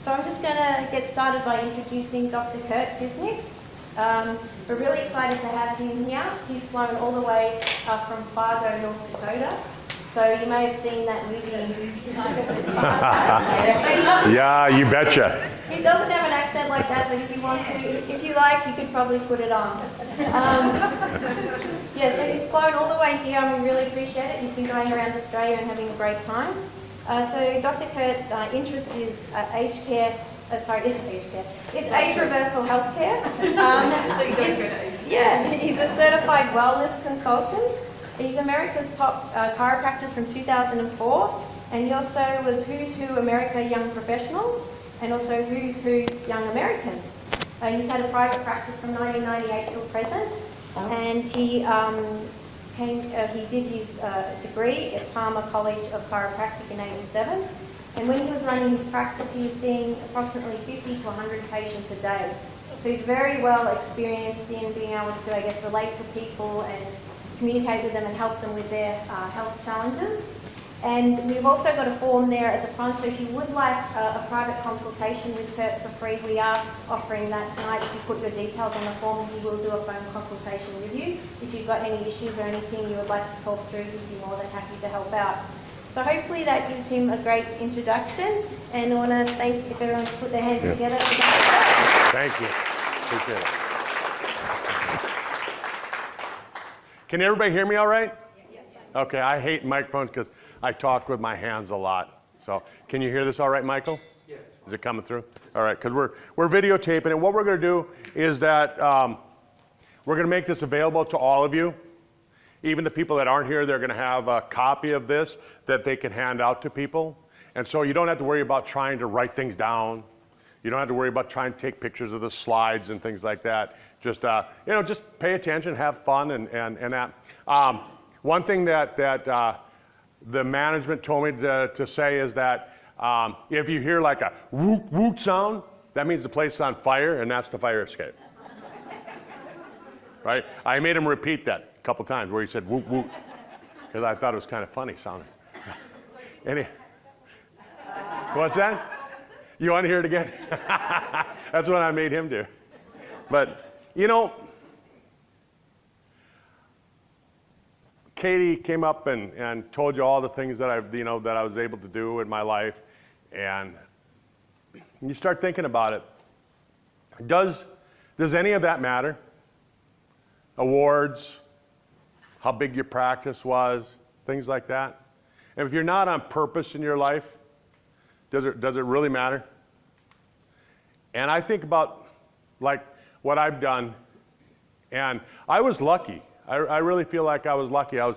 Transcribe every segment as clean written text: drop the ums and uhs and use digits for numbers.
So I'm just going to get started by introducing Dr. Curt Ficenec. We're really excited to have him here. He's flown all the way from Fargo, North Dakota. So you may have seen that movie. Yeah, you betcha. He doesn't have an accent like that, but if you want to, if you like, you could probably put it on. Yeah, so he's flown all the way here, and we really appreciate it. He's been going around Australia and having a great time. So Dr. Curt's interest is aged care. It's age reversal healthcare. He's a certified wellness consultant. He's America's top chiropractor from 2004, and he also was Who's Who America Young Professionals, and also Who's Who Young Americans. He's had a private practice from 1998 till present, and he did his degree at Palmer College of Chiropractic in '87. And when he was running his practice, he was seeing approximately 50 to 100 patients a day. So he's very well experienced in being able to, I guess, relate to people and communicate with them and help them with their health challenges. And we've also got a form there at the front, so if you would like a private consultation with Curt for free, we are offering that tonight. If you put your details on the form, he will do a phone consultation with you. If you've got any issues or anything you would like to talk through, he'd be more than happy to help out. So hopefully that gives him a great introduction, and I want to thank, if everyone could put their hands together. Thank you. Appreciate it. Can everybody hear me all right? Yes. Okay, I hate microphones because I talk with my hands a lot. So can you hear this all right, Michael? Yeah. Is it coming through? All right, because we're videotaping, and what we're going to do is that we're going to make this available to all of you. Even the people that aren't here, they're going to have a copy of this that they can hand out to people. And so you don't have to worry about trying to write things down. You don't have to worry about trying to take pictures of the slides and things like that. Just, just pay attention, have fun, and that. One thing that the management told me to say is that if you hear like a whoop whoop sound, that means the place is on fire, and that's the fire escape. Right? I made him repeat that a couple times where he said whoop whoop, because I thought it was kind of funny sounding. What's that? You want to hear it again? That's what I made him do. But Katie came up and told you all the things that that I was able to do in my life, and you start thinking about it. Does any of that matter? Awards, how big your practice was, things like that. And if you're not on purpose in your life, does it really matter? And I think about like what I've done, and I was lucky. I really feel like I was lucky. I was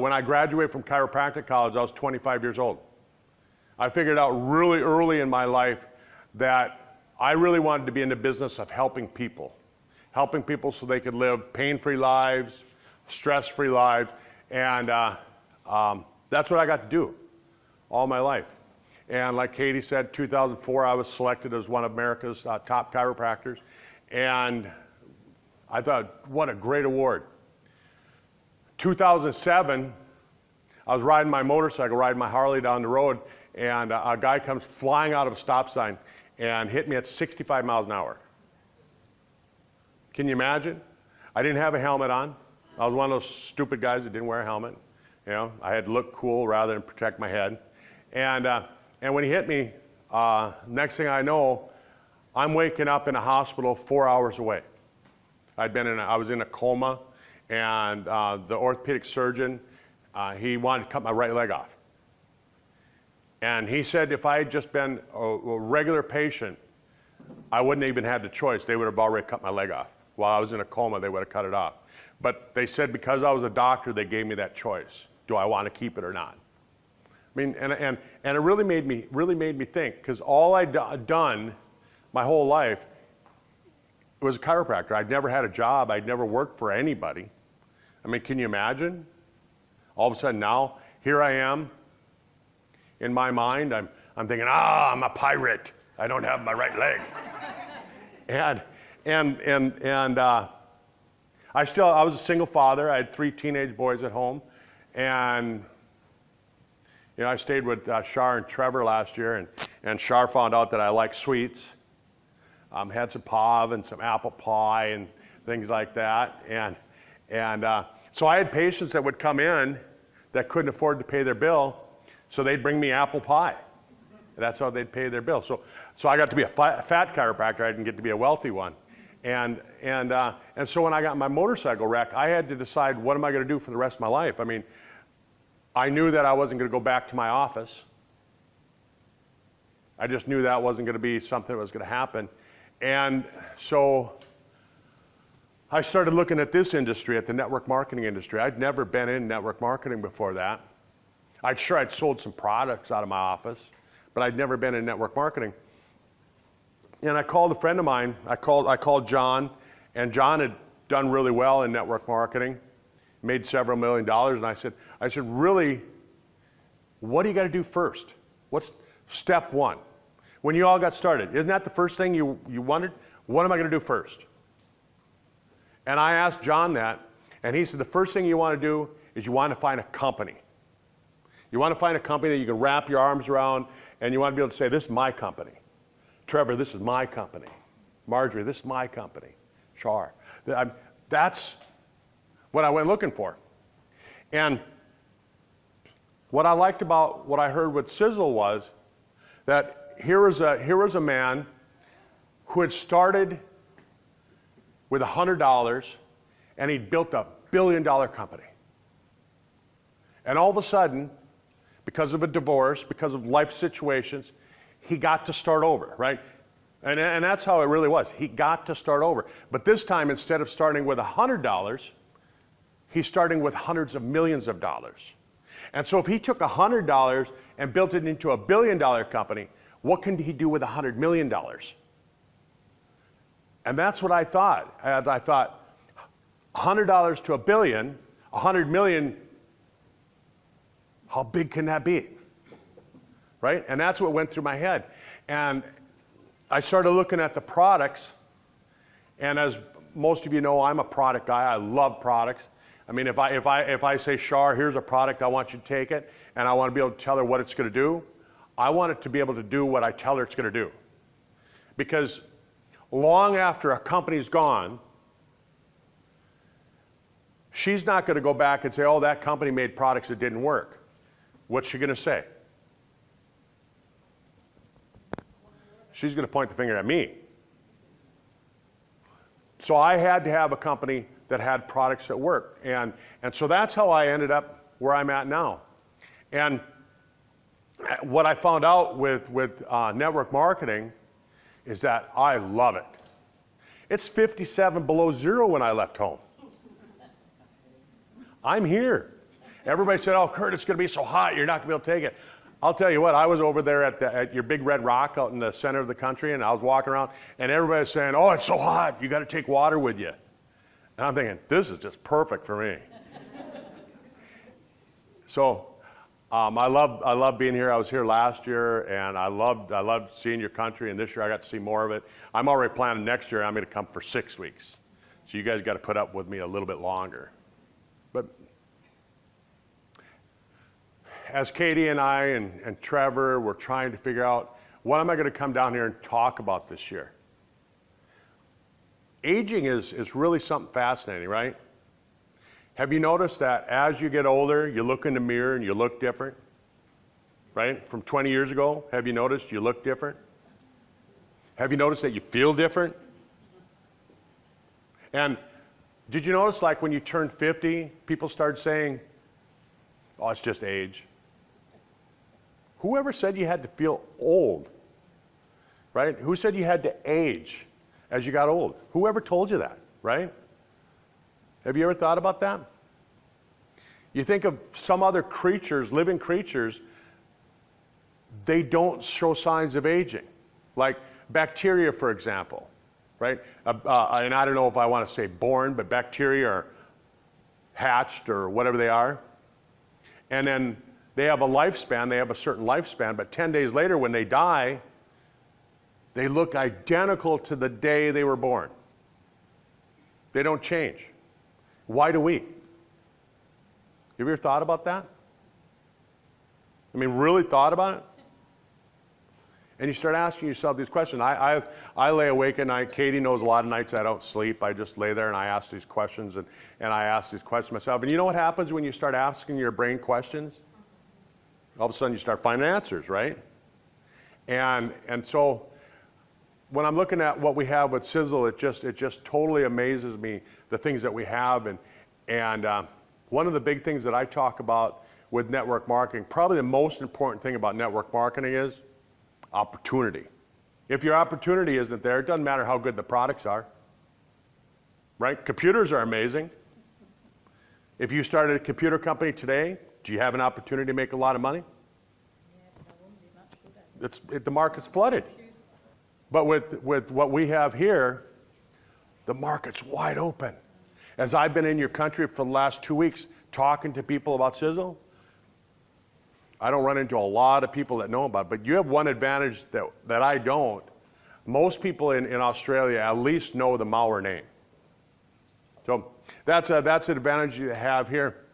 when I graduated from chiropractic college, I was 25 years old. I figured out really early in my life that I really wanted to be in the business of helping people so they could live pain-free lives, stress-free lives, and that's what I got to do all my life. And like Katie said, 2004, I was selected as one of America's top chiropractors, and I thought, what a great award. 2007, I was riding my motorcycle, riding my Harley down the road, and a guy comes flying out of a stop sign and hit me at 65 miles an hour. Can you imagine? I didn't have a helmet on. I was one of those stupid guys that didn't wear a helmet. I had to look cool rather than protect my head. And when he hit me, next thing I know, I'm waking up in a hospital 4 hours away. I was in a coma, and the orthopedic surgeon, he wanted to cut my right leg off. And he said if I had just been a regular patient, I wouldn't even have the choice. They would have already cut my leg off. While I was in a coma, they would have cut it off. But they said because I was a doctor, they gave me that choice. Do I want to keep it or not? I mean, and it really made me think, because all I'd done my whole life was a chiropractor. I'd never had a job. I'd never worked for anybody. I mean, can you imagine? All of a sudden now, here I am. In my mind, I'm thinking, I'm a pirate. I don't have my right leg. And I was a single father. I had 3 teenage boys at home, and I stayed with Shar and Trevor last year, and Shar found out that I like sweets. Had some pav and some apple pie and things like that. So I had patients that would come in that couldn't afford to pay their bill, so they'd bring me apple pie. That's how they'd pay their bill. So I got to be a fat chiropractor. I didn't get to be a wealthy one. And so when I got my motorcycle wreck, I had to decide, what am I going to do for the rest of my life? I mean, I knew that I wasn't going to go back to my office. I just knew that wasn't going to be something that was going to happen. And so I started looking at this industry, at the network marketing industry. I'd never been in network marketing before that. I'd sold some products out of my office, but I'd never been in network marketing. And I called a friend of mine. I called John, and John had done really well in network marketing, made several $1 million. And I said, really, what do you got to do first? What's step one? When you all got started, isn't that the first thing you wanted? What am I going to do first? And I asked John that, and he said, the first thing you want to do is you want to find a company. You want to find a company that you can wrap your arms around, and you want to be able to say, this is my company. Trevor, this is my company. Marjorie, this is my company. Char. That's what I went looking for. And what I liked about what I heard with Sizzle was that here was a man who had started with $100, and he'd built a $1 billion company. And all of a sudden, because of a divorce, because of life situations, he got to start over, right? And that's how it really was. He got to start over. But this time, instead of starting with $100, he's starting with hundreds of millions of dollars. And so if he took $100 and built it into a $1 billion company, what can he do with $100 million? And that's what I thought. I thought, $100 to $1 billion, $100 million, how big can that be? Right? And that's what went through my head. And I started looking at the products, and as most of you know, I'm a product guy. I love products. I mean, if I say, Shar, here's a product, I want you to take it, and I want to be able to tell her what it's going to do, I want it to be able to do what I tell her it's going to do. Because long after a company's gone, she's not going to go back and say, oh, that company made products that didn't work. What's she going to say? She's going to point the finger at me. So I had to have a company that had products that worked. And so that's how I ended up where I'm at now. And what I found out with network marketing is that I love it. It's 57 below zero when I left home. I'm here. Everybody said, oh, Curt, it's going to be so hot, you're not going to be able to take it. I'll tell you what, I was over there at your big red rock out in the center of the country, and I was walking around, and everybody was saying, oh, it's so hot, you got to take water with you. And I'm thinking, this is just perfect for me. So I love being here. I was here last year, and I loved seeing your country, and this year I got to see more of it. I'm already planning next year I'm going to come for 6 weeks. So you guys got to put up with me a little bit longer. But as Katie and I and Trevor were trying to figure out, what am I going to come down here and talk about this year? Aging is really something fascinating, right? Have you noticed that as you get older, you look in the mirror and you look different? Right? From 20 years ago, have you noticed you look different? Have you noticed that you feel different? And did you notice, like, when you turned 50, people started saying, oh, it's just age? Whoever said you had to feel old, right? Who said you had to age as you got old? Whoever told you that, right? Have you ever thought about that? You think of some other creatures, living creatures, they don't show signs of aging. Like bacteria, for example, right? And I don't know if I want to say born, but bacteria are hatched or whatever they are. And then they have a lifespan, they have a certain lifespan, but 10 days later when they die, they look identical to the day they were born. They don't change. Why do we? Have you ever thought about that? I mean, really thought about it? And you start asking yourself these questions. I lay awake at night. Katie knows a lot of nights I don't sleep. I just lay there and I ask these questions, and I ask these questions myself. And you know what happens when you start asking your brain questions? All of a sudden you start finding answers, right? And so when I'm looking at what we have with Sizzle, it just totally amazes me, the things that we have. And one of the big things that I talk about with network marketing, probably the most important thing about network marketing is opportunity. If your opportunity isn't there, it doesn't matter how good the products are, right? Computers are amazing. If you started a computer company today, do you have an opportunity to make a lot of money? The market's flooded. But with what we have here, the market's wide open. As I've been in your country for the last 2 weeks talking to people about Sizzle, I don't run into a lot of people that know about it, but you have one advantage that I don't. Most people in Australia at least know the Mauer name. So that's an advantage you have here.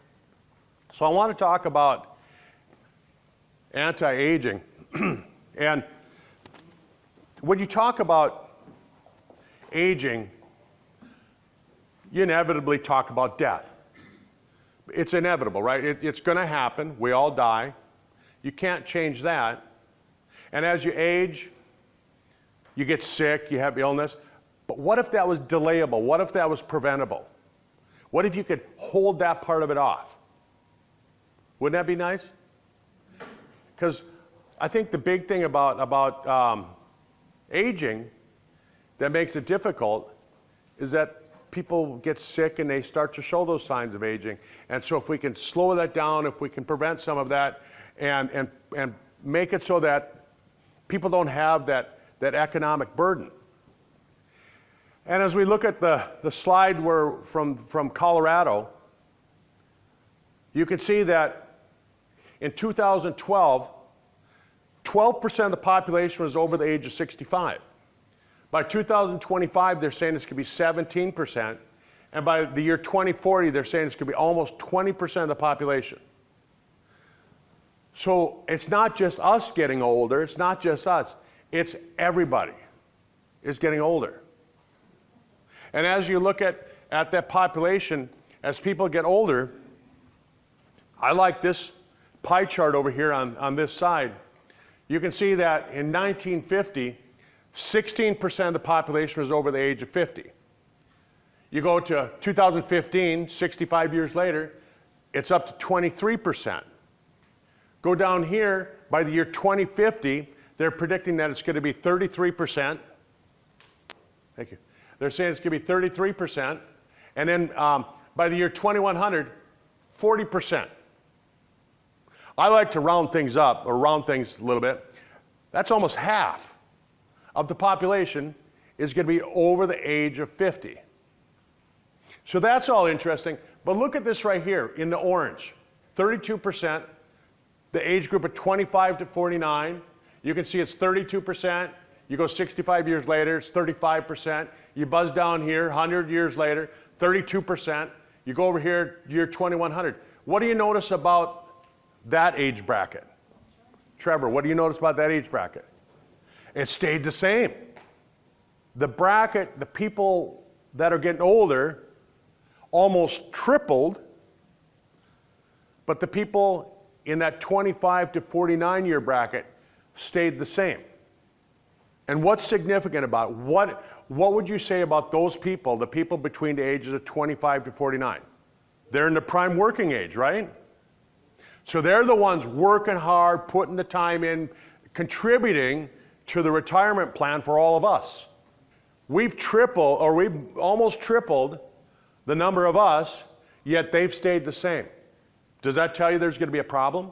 So I want to talk about anti-aging. And when you talk about aging, you inevitably talk about death. It's inevitable, right? It's going to happen. We all die. You can't change that. And as you age, you get sick, you have illness. But what if that was delayable? What if that was preventable? What if you could hold that part of it off? Wouldn't that be nice? Because I think the big thing about aging that makes it difficult is that people get sick and they start to show those signs of aging. And so if we can slow that down, if we can prevent some of that, and make it so that people don't have that economic burden. And as we look at the slide from Colorado, you can see that in 2012, 12% of the population was over the age of 65. By 2025, they're saying it's going to be 17%. And by the year 2040, they're saying it's going to be almost 20% of the population. So it's not just us getting older, it's not just us, it's everybody is getting older. And as you look at that population, as people get older, I like this pie chart over here on this side. You can see that in 1950, 16% of the population was over the age of 50. You go to 2015, 65 years later, it's up to 23%. Go down here, by the year 2050, they're predicting that it's going to be 33%. Thank you. They're saying it's going to be 33%. And then by the year 2100, 40%. I like to round things up, or round things a little bit. That's almost half of the population is going to be over the age of 50. So that's all interesting. But look at this right here in the orange. 32%. The age group of 25 to 49, you can see it's 32%. You go 65 years later, it's 35%. You buzz down here, 100 years later, 32%. You go over here, year 2100. What do you notice about that age bracket? Trevor, what do you notice about that age bracket? It stayed the same. The bracket, the people that are getting older, almost tripled, but the people in that 25 to 49 year bracket stayed the same. And what's significant about it? What would you say about those people, the people between the ages of 25 to 49? They're in the prime working age, right? So they're the ones working hard, putting the time in, contributing to the retirement plan for all of us. We've almost tripled the number of us, yet they've stayed the same. Does that tell you there's going to be a problem?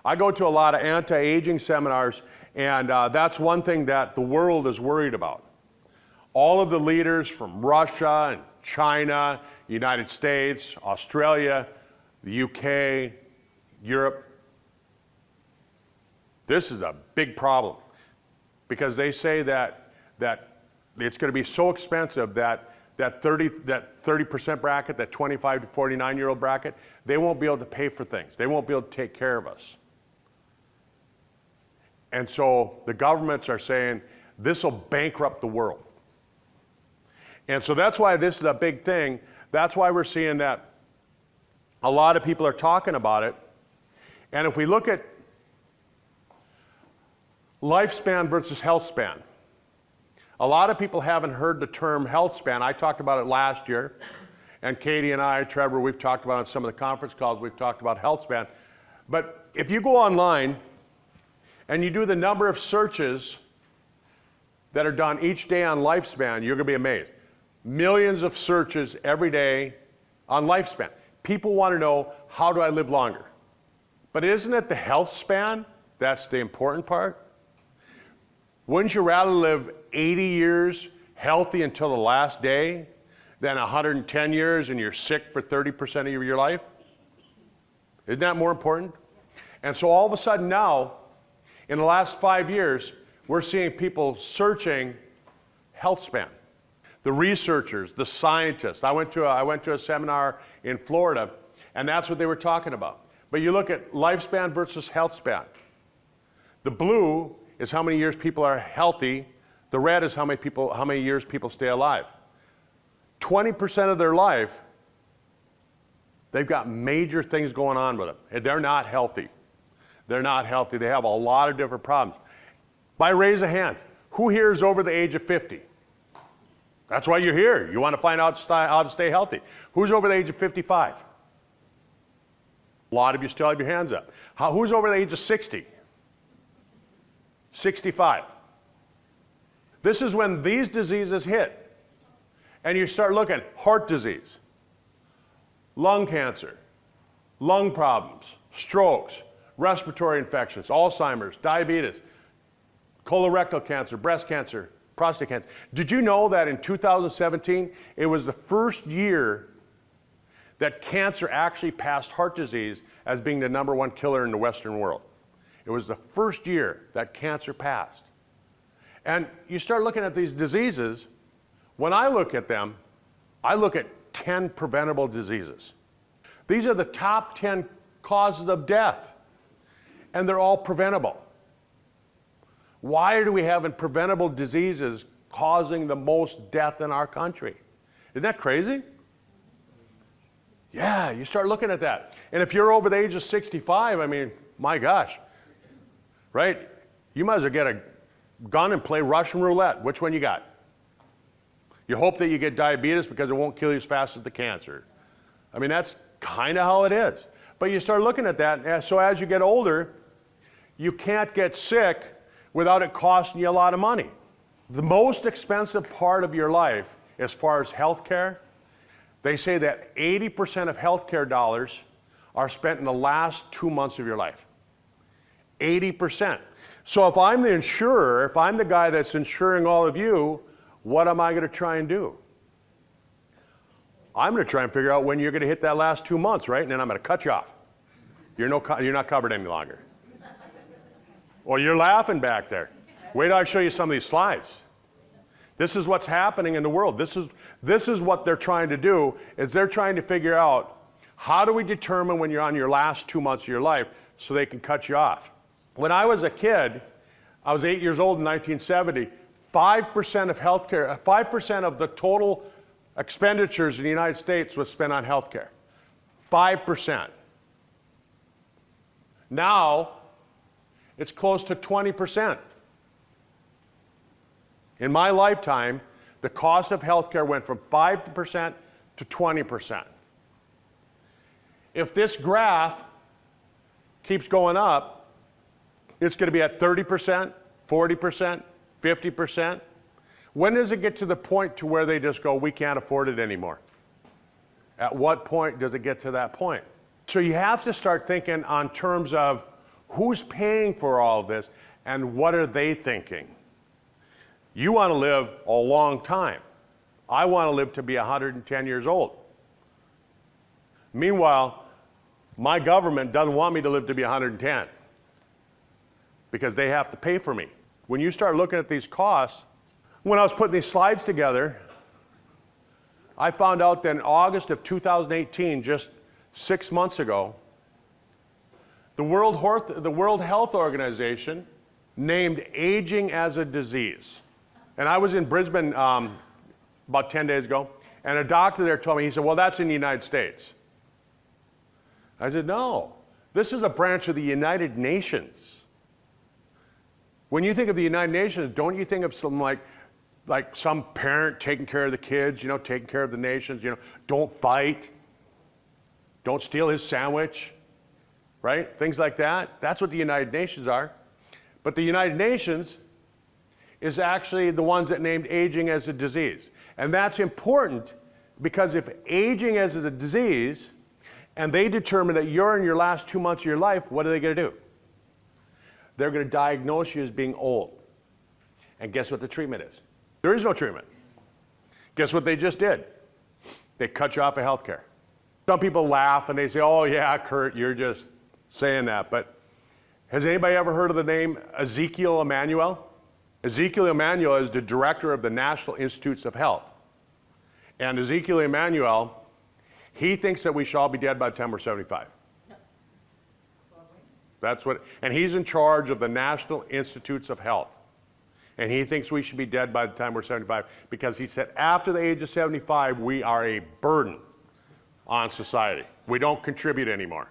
I go to a lot of anti-aging seminars, and that's one thing that the world is worried about. All of the leaders from Russia and China, United States, Australia, the UK, Europe, this is a big problem because they say that it's going to be so expensive that 30% bracket, that 25 to 49-year-old bracket, they won't be able to pay for things. They won't be able to take care of us. And so the governments are saying, this will bankrupt the world. And so that's why this is a big thing. That's why we're seeing that a lot of people are talking about it. And if we look at lifespan versus health span, a lot of people haven't heard the term health span. I talked about it last year. And Katie and I, Trevor, we've talked about it on some of the conference calls, we've talked about health span. But if you go online and you do the number of searches that are done each day on lifespan, you're going to be amazed. Millions of searches every day on lifespan. People want to know, how do I live longer? But isn't it the health span that's the important part? Wouldn't you rather live 80 years healthy until the last day than 110 years and you're sick for 30% of your life? Isn't that more important? And so all of a sudden now, in the last 5 years, we're seeing people searching health span. The researchers, the scientists. I went to a seminar in Florida, and that's what they were talking about. But you look at lifespan versus health span. The blue is how many years people are healthy. The red is how many years people stay alive. 20% of their life, they've got major things going on with them. And they're not healthy. They're not healthy. They have a lot of different problems. By raise of hand, who here is over the age of 50? That's why you're here. You want to find out how to stay healthy. Who's over the age of 55? A lot of you still have your hands up. Who's over the age of 60? 65. This is when these diseases hit. And you start looking, heart disease, lung cancer, lung problems, strokes, respiratory infections, Alzheimer's, diabetes, colorectal cancer, breast cancer, prostate cancer. Did you know that in 2017, it was the first year that cancer actually passed heart disease as being the #1 killer in the Western world? It was the first year that cancer passed. And you start looking at these diseases. When I look at them, I look at 10 preventable diseases. These are the top 10 causes of death, and they're all preventable. Why do we have preventable diseases causing the most death in our country? Isn't that crazy? Yeah, you start looking at that. And if you're over the age of 65, I mean, my gosh, right? You might as well get a gun and play Russian roulette. Which one you got? You hope that you get diabetes because it won't kill you as fast as the cancer. I mean, that's kind of how it is. But you start looking at that, and so as you get older, you can't get sick without it costing you a lot of money. The most expensive part of your life, as far as healthcare, they say that 80% of healthcare dollars are spent in the last 2 months of your life. 80%. So if I'm the insurer, if I'm the guy that's insuring all of you, what am I going to try and do? I'm going to try and figure out when you're going to hit that last 2 months, right? And then I'm going to cut you off. You're not covered any longer. Or you're laughing back there. Wait till I show you some of these slides. This is what's happening in the world. This is what they're trying to do, is they're trying to figure out, how do we determine when you're on your last 2 months of your life so they can cut you off? When I was a kid, I was 8 years old in 1970, 5% of healthcare, 5% of the total expenditures in the United States was spent on healthcare. 5%. Now, it's close to 20%. In my lifetime, the cost of healthcare went from 5% to 20%. If this graph keeps going up, it's going to be at 30%, 40%, 50%. When does it get to the point to where they just go, we can't afford it anymore? At what point does it get to that point? So you have to start thinking on terms of who's paying for all of this and what are they thinking? You want to live a long time. I want to live to be 110 years old. Meanwhile, my government doesn't want me to live to be 110 because they have to pay for me. When you start looking at these costs, when I was putting these slides together, I found out that in August of 2018, just 6 months ago, the World Health Organization named aging as a disease. And I was in Brisbane about 10 days ago, and a doctor there told me, he said, well, that's in the United States. I said, no, this is a branch of the United Nations. When you think of the United Nations, don't you think of some like some parent taking care of the kids, you know, taking care of the nations, you know, don't fight, don't steal his sandwich, right? Things like that. That's what the United Nations are. But the United Nations is actually the ones that named aging as a disease. And that's important because if aging is a disease and they determine that you're in your last 2 months of your life, what are they going to do? They're going to diagnose you as being old. And guess what the treatment is? There is no treatment. Guess what they just did? They cut you off of health care. Some people laugh and they say, oh yeah, Curt, you're just saying that. But has anybody ever heard of the name Ezekiel Emanuel? Ezekiel Emanuel is the director of the National Institutes of Health. And Ezekiel Emanuel, he thinks that we should all be dead by the time we're 75. That's what, and he's in charge of the National Institutes of Health. And he thinks we should be dead by the time we're 75 because he said after the age of 75, we are a burden on society. We don't contribute anymore.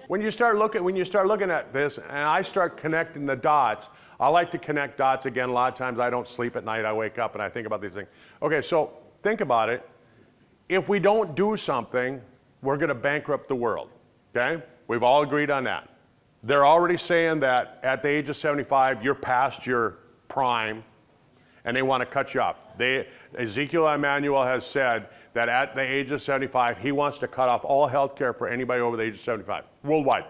When you start looking at this and I start connecting the dots, I like to connect dots again. A lot of times I don't sleep at night. I wake up and I think about these things. Okay, so think about it. If we don't do something, we're going to bankrupt the world. Okay? We've all agreed on that. They're already saying that at the age of 75, you're past your prime, and they want to cut you off. Ezekiel Emanuel has said that at the age of 75, he wants to cut off all health care for anybody over the age of 75, worldwide.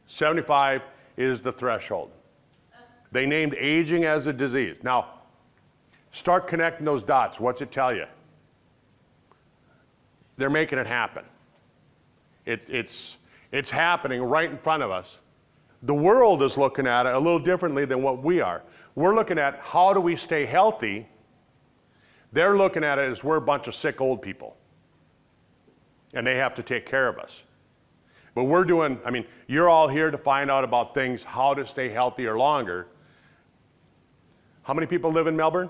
75 is the threshold. They named aging as a disease. Now, start connecting those dots. What's it tell you? They're making it happen. It's happening right in front of us. The world is looking at it a little differently than what we are. We're looking at how do we stay healthy. They're looking at it as we're a bunch of sick old people. And they have to take care of us. But we're doing, I mean, you're all here to find out about things, how to stay healthier longer. How many people live in Melbourne?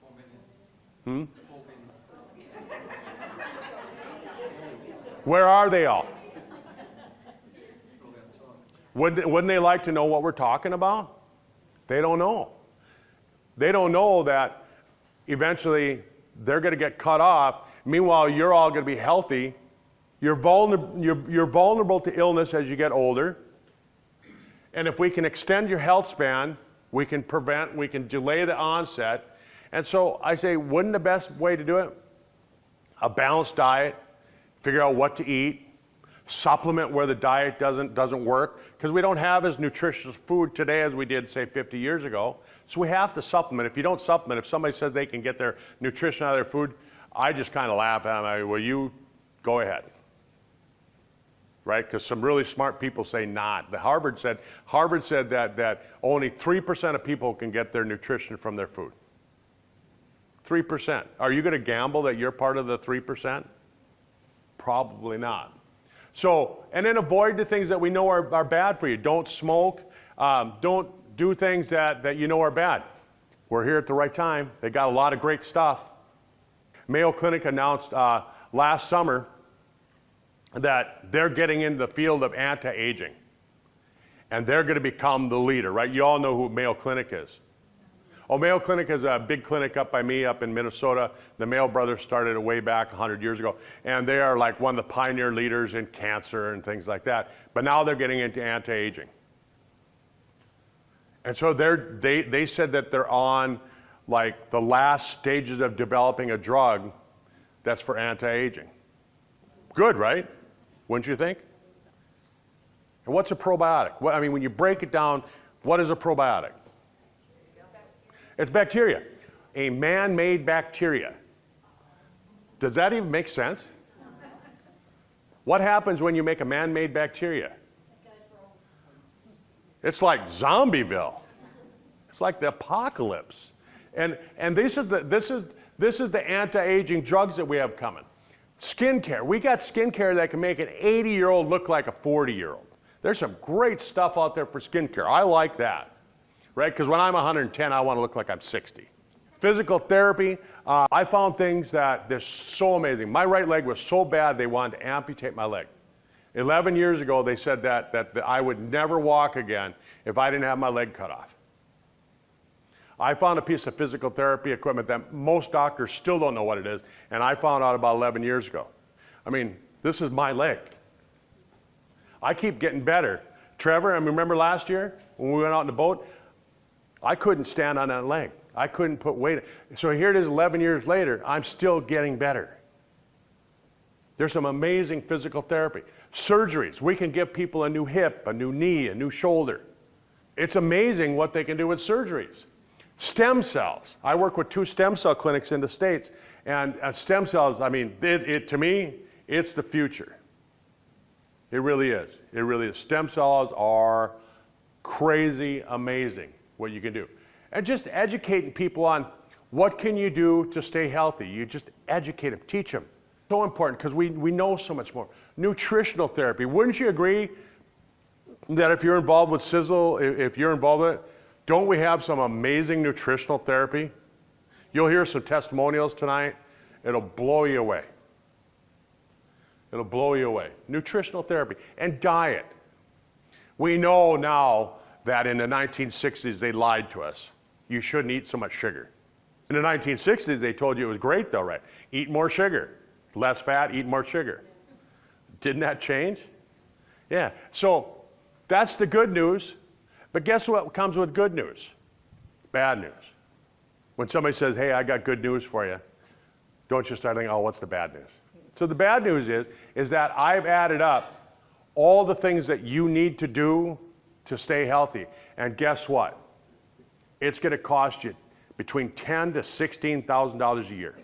4 million. Where are they all? Wouldn't they like to know what we're talking about? They don't know. They don't know that eventually they're going to get cut off. Meanwhile, you're all going to be healthy. You're vulnerable to illness as you get older. And if we can extend your health span, we can prevent, we can delay the onset. And so I say, wouldn't the best way to do it? A balanced diet, figure out what to eat, supplement where the diet doesn't work, because we don't have as nutritious food today as we did, say, 50 years ago. So we have to supplement. If you don't supplement, if somebody says they can get their nutrition out of their food, I just kind of laugh at them. I go, well, you go ahead. Right? Because some really smart people say not. Harvard said that only 3% of people can get their nutrition from their food. 3%. Are you going to gamble that you're part of the 3%? Probably not. So, and then avoid the things that we know are bad for you. Don't smoke. Don't do things that you know are bad. We're here at the right time. They got a lot of great stuff. Mayo Clinic announced last summer that they're getting into the field of anti-aging. And they're going to become the leader, right? You all know who Mayo Clinic is. Oh, Mayo Clinic is a big clinic up by me up in Minnesota. The Mayo brothers started it way back 100 years ago. And they are like one of the pioneer leaders in cancer and things like that. But now they're getting into anti-aging. And so they said that they're on like the last stages of developing a drug that's for anti-aging. Good, right? Wouldn't you think? And what's a probiotic? Well, I mean, when you break it down, what is a probiotic? It's bacteria, a man-made bacteria. Does that even make sense? What happens when you make a man-made bacteria? It's like Zombieville. It's like the apocalypse. And this is the anti-aging drugs that we have coming. Skincare. We got skincare that can make an 80-year-old look like a 40-year-old. There's some great stuff out there for skincare. I like that, right? Because when I'm 110, I want to look like I'm 60. Physical therapy, I found things that they're so amazing. My right leg was so bad they wanted to amputate my leg. 11 years ago, they said that I would never walk again if I didn't have my leg cut off. I found a piece of physical therapy equipment that most doctors still don't know what it is, and I found out about 11 years ago. I mean, this is my leg. I keep getting better. Trevor, I remember last year when we went out in the boat, I couldn't stand on that leg. I couldn't put weight. So here it is 11 years later, I'm still getting better. There's some amazing physical therapy. Surgeries, we can give people a new hip, a new knee, a new shoulder. It's amazing what they can do with surgeries. Stem cells, I work with 2 stem cell clinics in the States, and stem cells, I mean, to me, it's the future. It really is. It really is. Stem cells are crazy amazing what you can do. And just educating people on what can you do to stay healthy. You just educate them, teach them. So important because we know so much more. Nutritional therapy. Wouldn't you agree that if you're involved with Sizzle, if you're involved with it, don't we have some amazing nutritional therapy? You'll hear some testimonials tonight. It'll blow you away. It'll blow you away. Nutritional therapy and diet. We know now that in the 1960s they lied to us. You shouldn't eat so much sugar. In the 1960s they told you it was great though, right? Eat more sugar. Less fat, eat more sugar. Didn't that change? Yeah. So that's the good news. But guess what comes with good news? Bad news. When somebody says, hey, I got good news for you, don't you start thinking, oh, what's the bad news? So the bad news is that I've added up all the things that you need to do to stay healthy. And guess what? It's going to cost you between $10,000 to $16,000 a year.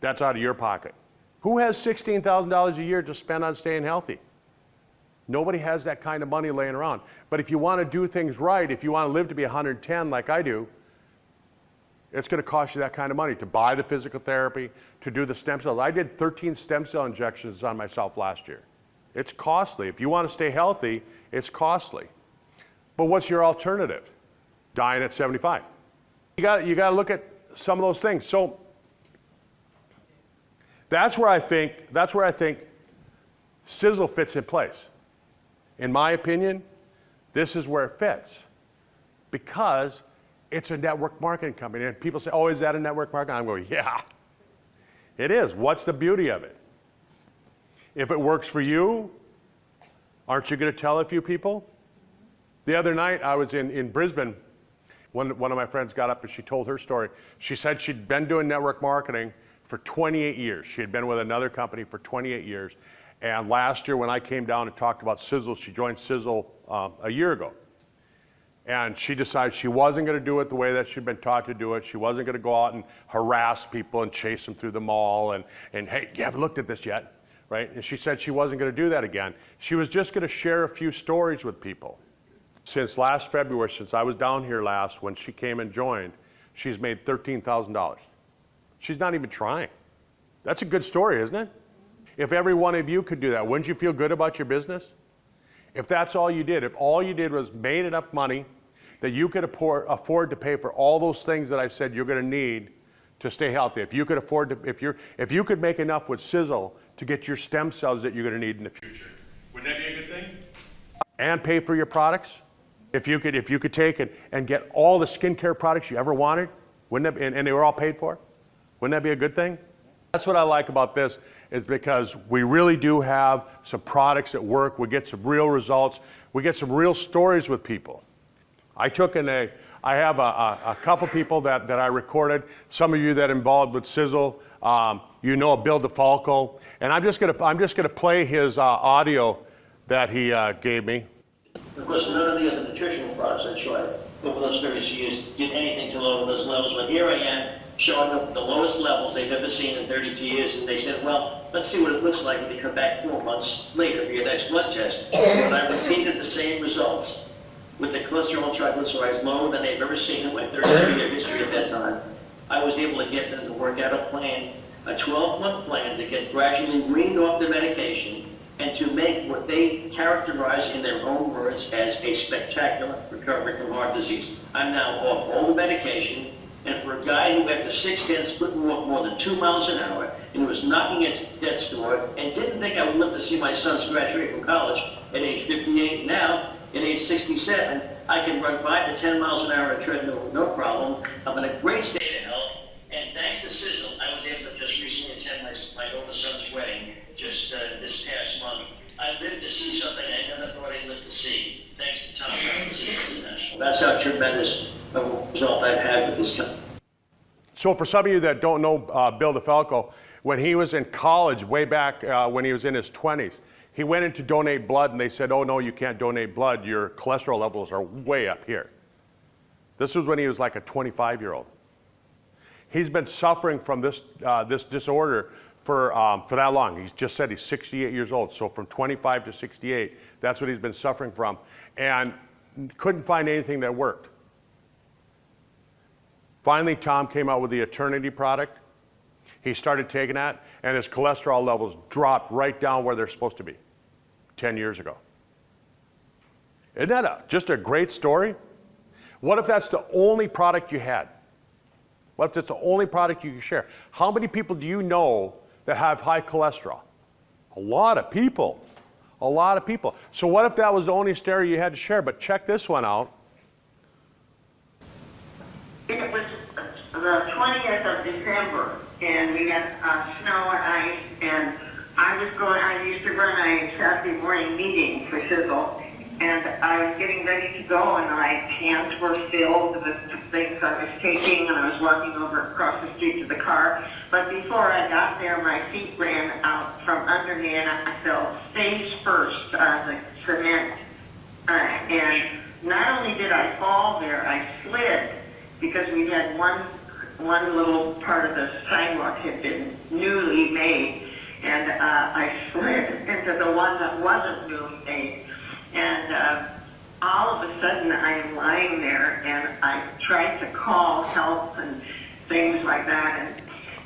That's out of your pocket. Who has $16,000 a year to spend on staying healthy? Nobody has that kind of money laying around. But if you want to do things right, if you want to live to be 110 like I do, it's going to cost you that kind of money to buy the physical therapy, to do the stem cells. I did 13 stem cell injections on myself last year. It's costly. If you want to stay healthy, it's costly. But what's your alternative? Dying at 75. You got to look at some of those things. So that's where I think Sizzle fits in place. In my opinion, this is where it fits because it's a network marketing company. And people say, oh, is that a network marketing? I'm going, yeah, it is. What's the beauty of it? If it works for you, aren't you going to tell a few people? The other night I was in Brisbane. One of my friends got up and she told her story. She said she'd been doing network marketing for 28 years. She had been with another company for 28 years. And last year when I came down and talked about Sizzle, she joined Sizzle a year ago. And she decided she wasn't going to do it the way that she'd been taught to do it. She wasn't going to go out and harass people and chase them through the mall and hey, you haven't looked at this yet, right? And she said she wasn't going to do that again. She was just going to share a few stories with people. Since last February, since I was down here last, when she came and joined, she's made $13,000. She's not even trying. That's a good story, isn't it? If every one of you could do that, wouldn't you feel good about your business? If that's all you did, if all you did was made enough money that you could afford to pay for all those things that I said you're going to need to stay healthy, if you could afford to, if you could make enough with Sizzle to get your stem cells that you're going to need in the future, wouldn't that be a good thing? And pay for your products? If you could take it and get all the skincare products you ever wanted, wouldn't that be, and they were all paid for, wouldn't that be a good thing? That's what I like about this, is because we really do have some products that work. We get some real results. We get some real stories with people. I have a couple people that I recorded. Some of you that are involved with Sizzle, you know Bill DeFalco, and I'm just gonna play his audio that he gave me. Of course, none of the other nutritional products I tried over those 30 years did anything to lower those levels, but here I am showing up the lowest levels they've ever seen in 32 years, and they said, well, let's see what it looks like when you come back 4 months later for your next blood test. And I repeated the same results with the cholesterol and triglycerides lower than they've ever seen in my 32-year history at that time. I was able to get them to work out a plan, a 12-month plan to get gradually weaned off the medication and to make what they characterize in their own words as a spectacular recovery from heart disease. I'm now off all the medication, and for a guy who after 6 stents couldn't walk more than 2 miles an hour, and was knocking at death's door, and didn't think I would live to see my sons graduate from college at age 58, now at age 67, I can run 5 to 10 miles an hour at treadmill with no problem. I'm in a great state of health, and thanks to Sizzle, I was able to just recently attend my oldest son's wedding just this past month. I lived to see something I never thought I'd live to see, thanks to Tom Brown and Sizzle International. That's how tremendous a result I've had with this company. So for some of you that don't know Bill DeFalco, when he was in college, way back when he was in his 20s, he went in to donate blood and they said, oh no, you can't donate blood, your cholesterol levels are way up here. This was when he was like a 25-year-old. He's been suffering from this, this disorder for that long. He's just said he's 68 years old, so from 25 to 68, that's what he's been suffering from, and couldn't find anything that worked. Finally, Tom came out with the Eternity product. He started taking that, and his cholesterol levels dropped right down where they're supposed to be 10 years ago. Isn't that just a great story? What if that's the only product you had? What if that's the only product you can share? How many people do you know that have high cholesterol? A lot of people. A lot of people. So what if that was the only story you had to share? But check this one out. It was the 20th of December, and we had snow and ice, and I used to run a Saturday morning meeting for Sizzle, and I was getting ready to go, and my hands were filled with the things I was taking, and I was walking over across the street to the car. But before I got there, my feet ran out from under me, and I fell face first on the cement. And not only did I fall there, I slid, because we had one little part of the sidewalk had been newly made, and I slid into the one that wasn't newly made. And all of a sudden I am lying there, and I tried to call help and things like that,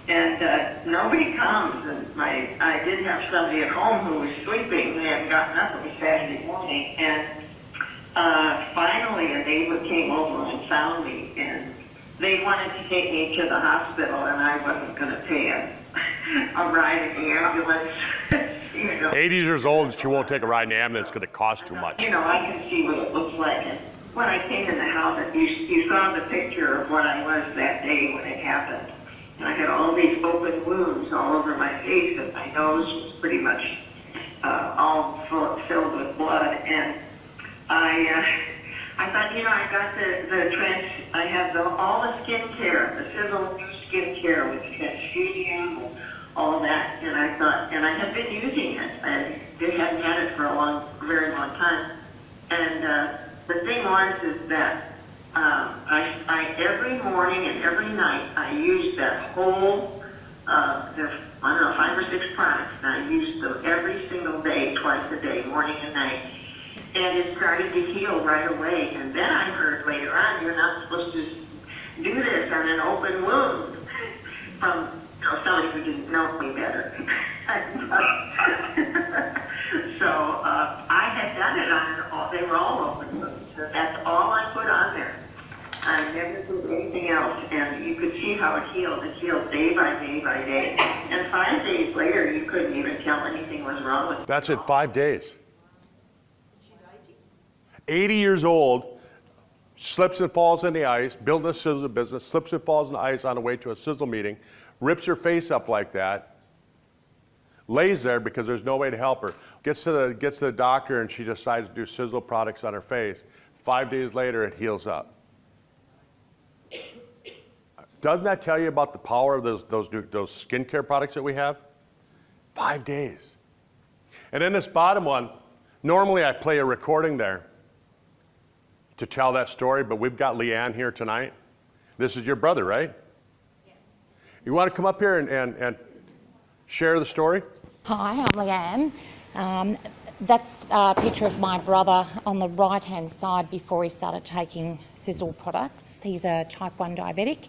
and nobody comes. And I did have somebody at home who was sleeping. They hadn't gotten up. It was Saturday morning, and finally a neighbor came over and found me, and they wanted to take me to the hospital, and I wasn't going to pay a ride in the ambulance. You know, 80 years old and she won't take a ride in the ambulance because it costs too much. you know, I can see what it looks like. And when I came in the house, you saw the picture of what I was that day when it happened. And I had all these open wounds all over my face, and my nose was pretty much all filled with blood. And I thought, you know, I got I have all the skincare, the Sizzle new skincare with transfusion and all that, and I thought, and I had been using it. I hadn't had it for a very long time. And the thing is that I every morning and every night I used that whole, there's, I don't know, 5 or 6 products, and I used them every single day, twice a day, morning and night. And it started to heal right away. And then I heard later on, you're not supposed to do this on an open wound, from somebody who didn't know me better. So I had done it on they were all open wounds. So that's all I put on there. I never put anything else, and you could see how it healed. It healed day by day by day. And 5 days later, you couldn't even tell anything was wrong with it. That's in 5 days. 80 years old, slips and falls in the ice, building a Sizzle business, slips and falls in the ice on the way to a Sizzle meeting, rips her face up like that, lays there because there's no way to help her, gets to the doctor, and she decides to do Sizzle products on her face. 5 days later, it heals up. Doesn't that tell you about the power of those skincare products that we have? 5 days. And then this bottom one, normally I play a recording there to tell that story, but we've got Leanne here tonight. This is your brother, right? Yeah. You want to come up here and share the story? Hi, I'm Leanne. That's a picture of my brother on the right-hand side before he started taking Sizzle products. He's a type 1 diabetic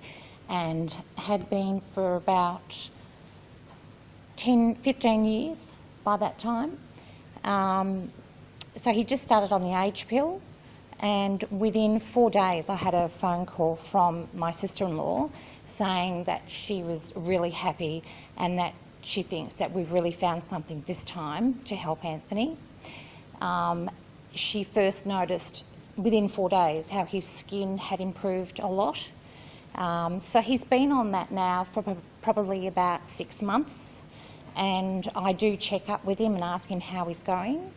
and had been for about 15 years by that time. So he just started on the AGE pill, and within 4 days I had a phone call from my sister-in-law saying that she was really happy and that she thinks that we've really found something this time to help Anthony. She first noticed within 4 days how his skin had improved a lot. So he's been on that now for probably about 6 months, and I do check up with him and ask him how he's going.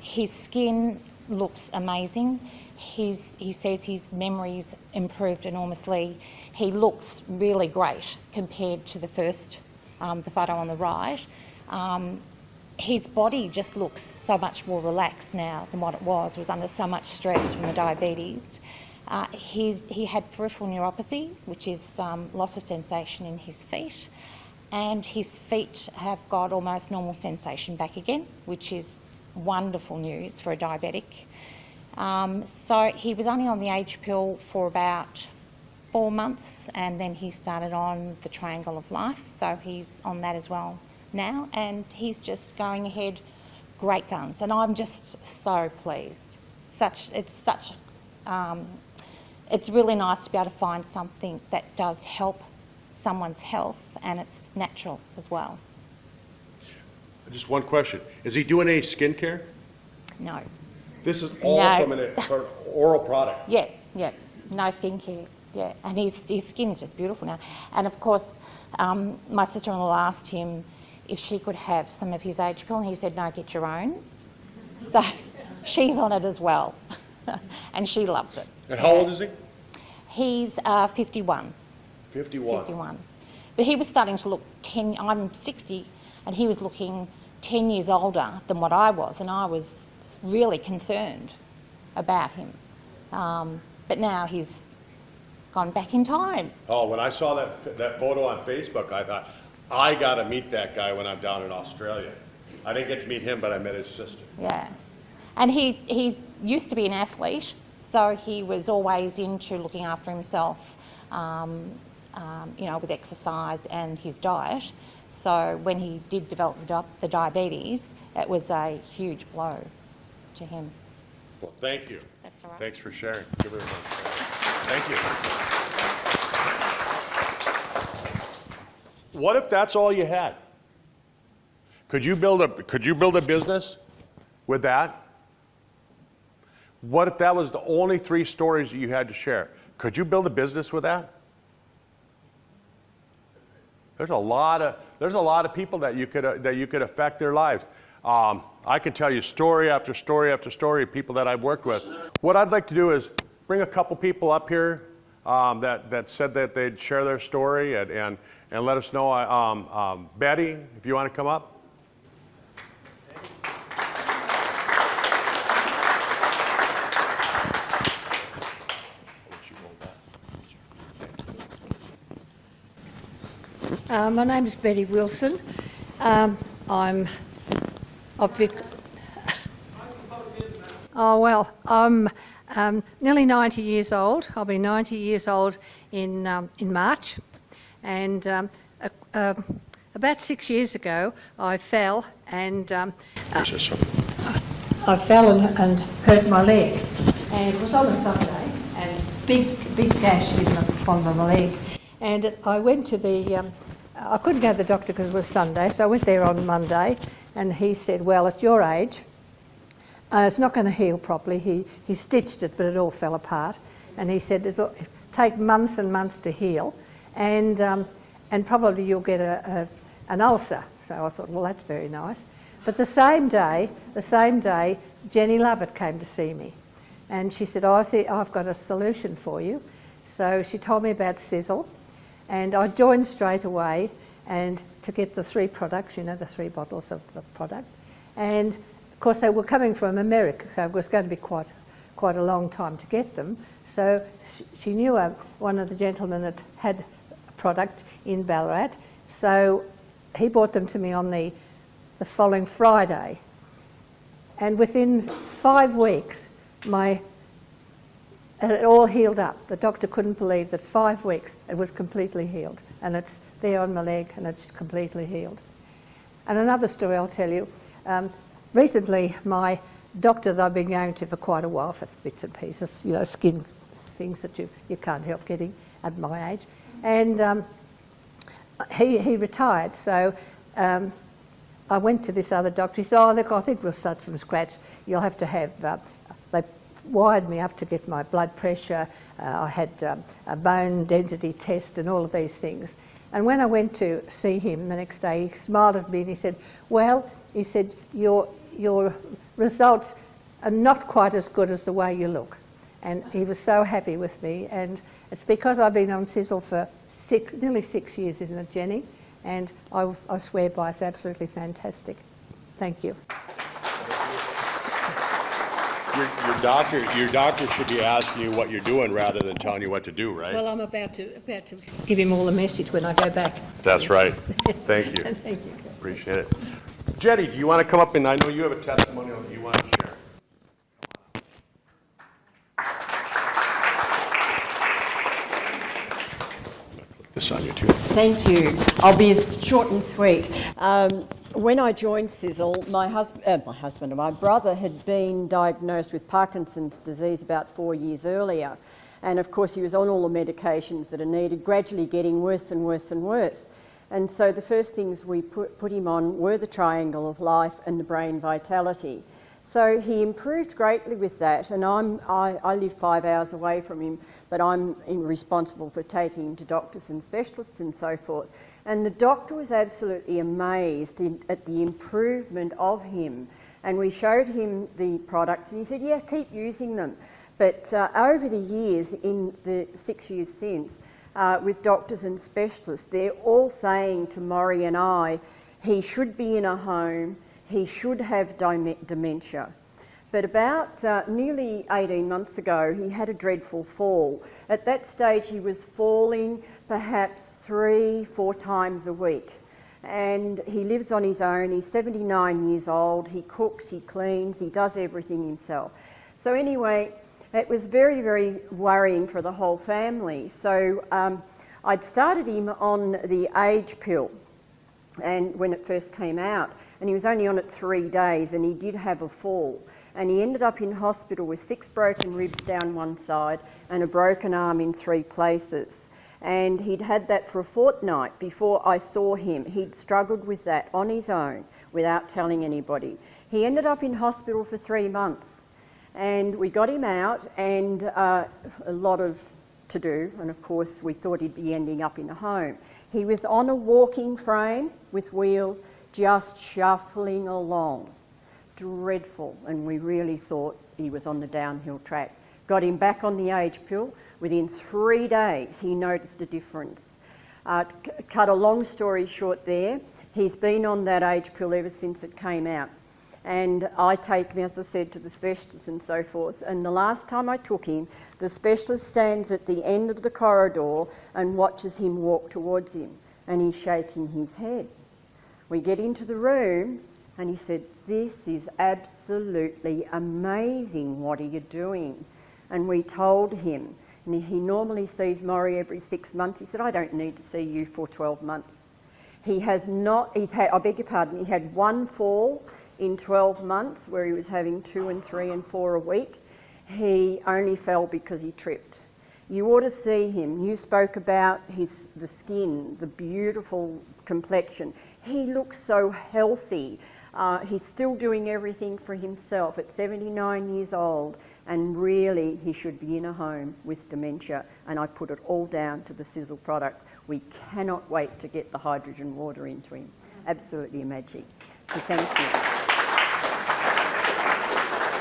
His skin looks amazing. He says his memory's improved enormously. He looks really great compared to the first, the photo on the right. His body just looks so much more relaxed now than what it was. It was under so much stress from the diabetes. He had peripheral neuropathy, which is loss of sensation in his feet, and his feet have got almost normal sensation back again, which is wonderful news for a diabetic. So he was only on the AGE pill for about 4 months, and then he started on the Triangle of Life, so he's on that as well now, and he's just going ahead great guns, and I'm just so pleased. It's really nice to be able to find something that does help someone's health, and it's natural as well. Just one question. Is he doing any skincare? No. This is all from an oral product. Yeah, no skincare. Yeah, and his skin is just beautiful now. And of course, my sister-in-law asked him if she could have some of his AGE pill, and he said, no, get your own. So she's on it as well, and she loves it. And how old is he? He's 51. 51. 51. But he was starting to look I'm 60, and he was looking 10 years older than what I was, and I was really concerned about him. But now he's gone back in time. Oh, when I saw that photo on Facebook, I thought, I got to meet that guy when I'm down in Australia. I didn't get to meet him, but I met his sister. Yeah. And he's used to be an athlete, so he was always into looking after himself, with exercise and his diet. So when he did develop the diabetes, it was a huge blow to him. Well, thank you. That's all right. Thanks for sharing. Give her a hand. Thank you. What if that's all you had? Could you build a business with that? What if that was the only 3 stories that you had to share? Could you build a business with that? There's a lot of people that you could affect their lives. I can tell you story after story after story of people that I've worked with. What I'd like to do is bring a couple people up here that said that they'd share their story and let us know. Betty, if you want to come up. My name is Betty Wilson. I'm nearly 90 years old. I'll be 90 years old in March, and about 6 years ago I fell and hurt my leg, and it was on a Sunday, and big gash in the bottom of my leg, and I went to the I couldn't go to the doctor because it was Sunday, so I went there on Monday, and he said, well, at your age, it's not going to heal properly. He stitched it, but it all fell apart, and he said it'll take months and months to heal, and probably you'll get an ulcer. So I thought, well, that's very nice. But the same day, Jenny Lovett came to see me, and she said, oh, I think I've got a solution for you. So she told me about Sizzle. And I joined straight away and to get the 3 products, the 3 bottles of the product. And of course they were coming from America, so it was going to be quite a long time to get them. So she knew one of the gentlemen that had a product in Ballarat. So he brought them to me on the following Friday. And within 5 weeks, it all healed up. The doctor couldn't believe that 5 weeks it was completely healed, and it's there on my leg and it's completely healed. And another story I'll tell you, recently my doctor that I've been going to for quite a while for bits and pieces, you know, skin things that you can't help getting at my age, and he retired, so I went to this other doctor. He said, oh, look, I think we'll start from scratch. You'll have to have, they wired me up to get my blood pressure. I had a bone density test and all of these things. And when I went to see him the next day, he smiled at me and he said, well, he said, your results are not quite as good as the way you look. And he was so happy with me. And it's because I've been on Sizzle for nearly 6 years, isn't it, Jenny? And I swear by it's absolutely fantastic. Thank you. Your doctor should be asking you what you're doing rather than telling you what to do, right? Well, I'm about to give him all the message when I go back. That's right. Thank you. Thank you. Appreciate it. Jenny, do you want to come up, and I know you have a testimonial that you want to share. This on you too. Thank you. I'll be short and sweet. When I joined Sizzle, my brother had been diagnosed with Parkinson's disease about 4 years earlier. And of course he was on all the medications that are needed, gradually getting worse and worse and worse. And so the first things we put him on were the Triangle of Life and the Brain Vitality. So he improved greatly with that, and I live 5 hours away from him, but I'm responsible for taking him to doctors and specialists and so forth. And the doctor was absolutely amazed at the improvement of him. And we showed him the products, and he said, yeah, keep using them. But over the years, in the 6 years since, with doctors and specialists, they're all saying to Maurie and I, he should be in a home, he should have dementia. But about nearly 18 months ago, he had a dreadful fall. At that stage, he was falling perhaps 3-4 times a week. And he lives on his own. He's 79 years old. He cooks, he cleans, he does everything himself. So anyway, it was very, very worrying for the whole family. So I'd started him on the AGE pill, and when it first came out, and he was only on it 3 days, and he did have a fall. And he ended up in hospital with 6 broken ribs down one side and a broken arm in 3 places. And he'd had that for a fortnight before I saw him. He'd struggled with that on his own without telling anybody. He ended up in hospital for 3 months. And we got him out, and a lot of to do, and of course we thought he'd be ending up in a home. He was on a walking frame with wheels, just shuffling along. Dreadful, and we really thought he was on the downhill track. Got him back on the AGE pill. Within 3 days he noticed a difference. Cut a long story short there, he's been on that AGE pill ever since it came out. And I take him, as I said, to the specialist and so forth. And the last time I took him, the specialist stands at the end of the corridor and watches him walk towards him. And he's shaking his head. We get into the room and he said, this is absolutely amazing. What are you doing? And we told him, and he normally sees Maurie every 6 months. He said, I don't need to see you for 12 months. He has not, he's had, I beg your pardon, he had 1 fall in 12 months where he was having 2 and 3 and 4 a week. He only fell because he tripped. You ought to see him. You spoke about the skin, the beautiful complexion. He looks so healthy. He's still doing everything for himself at 79 years old, and really he should be in a home with dementia, and I put it all down to the Sizzle products. We cannot wait to get the hydrogen water into him. Absolutely a magic. So thank you.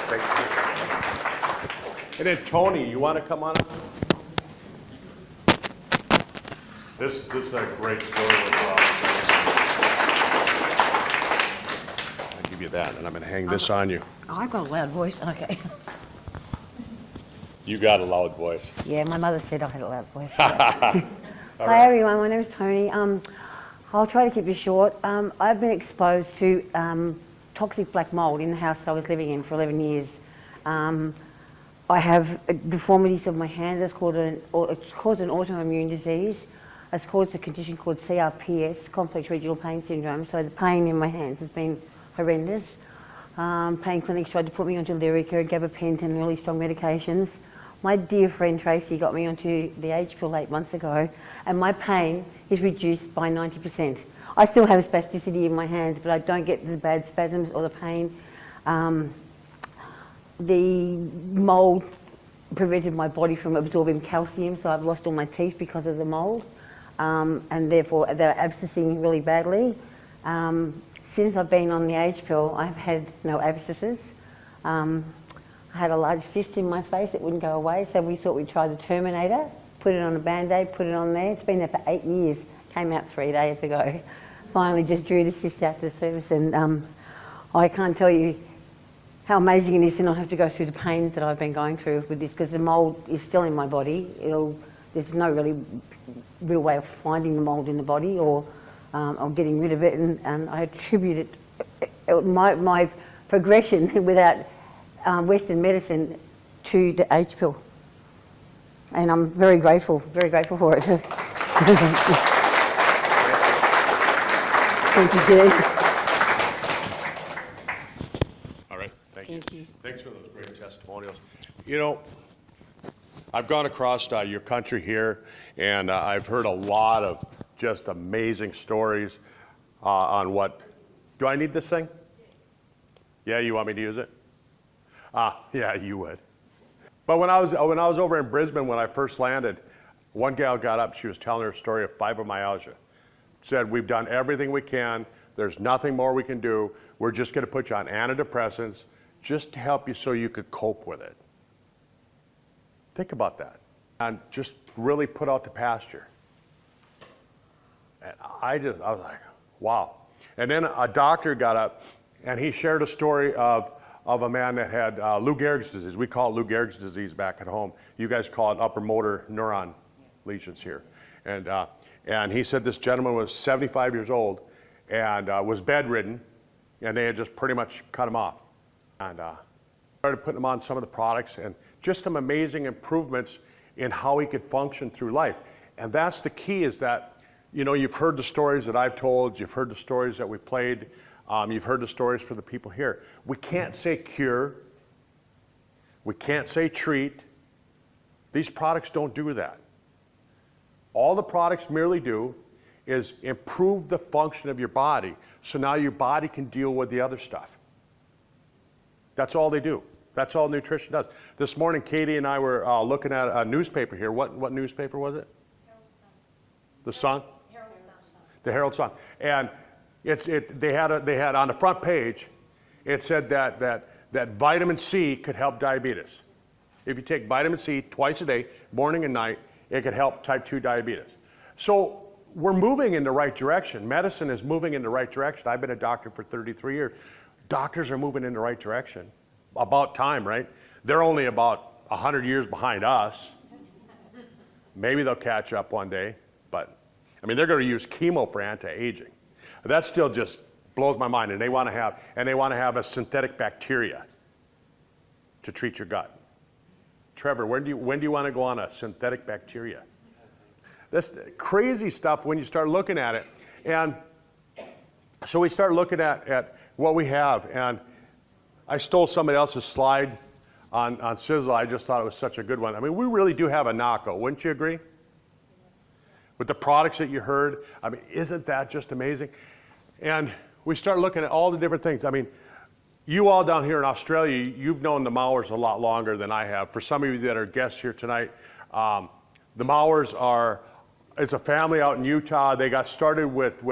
Thank you. And then Tony, you want to come on up? This is a great story as well. I'll give you that, and I'm going to hang this on you. I've got a loud voice, okay. You got a loud voice. Yeah, my mother said I had a loud voice. So. Hi everyone, my name is Tony. I'll try to keep it short. I've been exposed to toxic black mould in the house that I was living in for 11 years. I have deformities of my hands. It's caused an autoimmune disease. It's caused a condition called CRPS, complex regional pain syndrome. So the pain in my hands has been horrendous. Pain clinics tried to put me onto Lyrica, gabapentin, and really strong medications. My dear friend Tracy got me onto the AGE pill 8 months ago, and my pain is reduced by 90%. I still have spasticity in my hands, but I don't get the bad spasms or the pain. The mould prevented my body from absorbing calcium, so I've lost all my teeth because of the mould, and therefore they're abscessing really badly. Since I've been on the AGE pill, I've had no abscesses. I had a large cyst in my face that wouldn't go away, so we thought we'd try the Terminator, put it on a Band-Aid, put it on there. It's been there for 8 years, came out 3 days ago. Finally just drew the cyst out to the surface, and I can't tell you how amazing it is to not have to go through the pains that I've been going through with this, because the mould is still in my body. There's no really real way of finding the mould in the body or getting rid of it, and I attribute it, my progression without Western medicine to the AGE pill. And I'm very grateful for it. Thank you, Judy. All right, thank you. Thanks for those great testimonials. You know, I've gone across your country here, and I've heard a lot of just amazing stories on what. Do I need this thing? Yeah, you want me to use it? Yeah, you would. But when I was over in Brisbane when I first landed, one gal got up. She was telling her story of fibromyalgia. Said, we've done everything we can. There's nothing more we can do. We're just going to put you on antidepressants just to help you so you could cope with it. Think about that. And just really put out to pasture. And I was like, wow. And then a doctor got up and he shared a story of a man that had Lou Gehrig's disease. We call it Lou Gehrig's disease back at home. You guys call it upper motor neuron lesions here. And he said this gentleman was 75 years old and was bedridden, and they had just pretty much cut him off. And started putting him on some of the products, and just some amazing improvements in how he could function through life. And that's the key, is that, you know, you've heard the stories that I've told, you've heard the stories that we played, you've heard the stories from the people here. We can't say cure, we can't say treat. These products don't do that. All the products merely do is improve the function of your body, so now your body can deal with the other stuff. That's all they do. That's all nutrition does. This morning, Katie and I were looking at a newspaper here. What newspaper was it? The Sun? The Herald Sun. And they had on the front page, it said that vitamin C could help diabetes. If you take vitamin C twice a day, morning and night, it could help type 2 diabetes. So we're moving in the right direction. Medicine is moving in the right direction. I've been a doctor for 33 years. Doctors are moving in the right direction. About time, right? They're only about 100 years behind us. Maybe they'll catch up one day, but I mean, they're going to use chemo for anti-aging. That still just blows my mind, and they want to have a synthetic bacteria to treat your gut. Trevor, when do you want to go on a synthetic bacteria? That's crazy stuff when you start looking at it. And so we start looking at what we have, and I stole somebody else's slide on Sizzle. I just thought it was such a good one. I mean, we really do have a knockout, wouldn't you agree? With the products that you heard, I mean, isn't that just amazing? And we start looking at all the different things. I mean, you all down here in Australia, you've known the Mowers a lot longer than I have. For some of you that are guests here tonight, the Mowers it's a family out in Utah. They got started with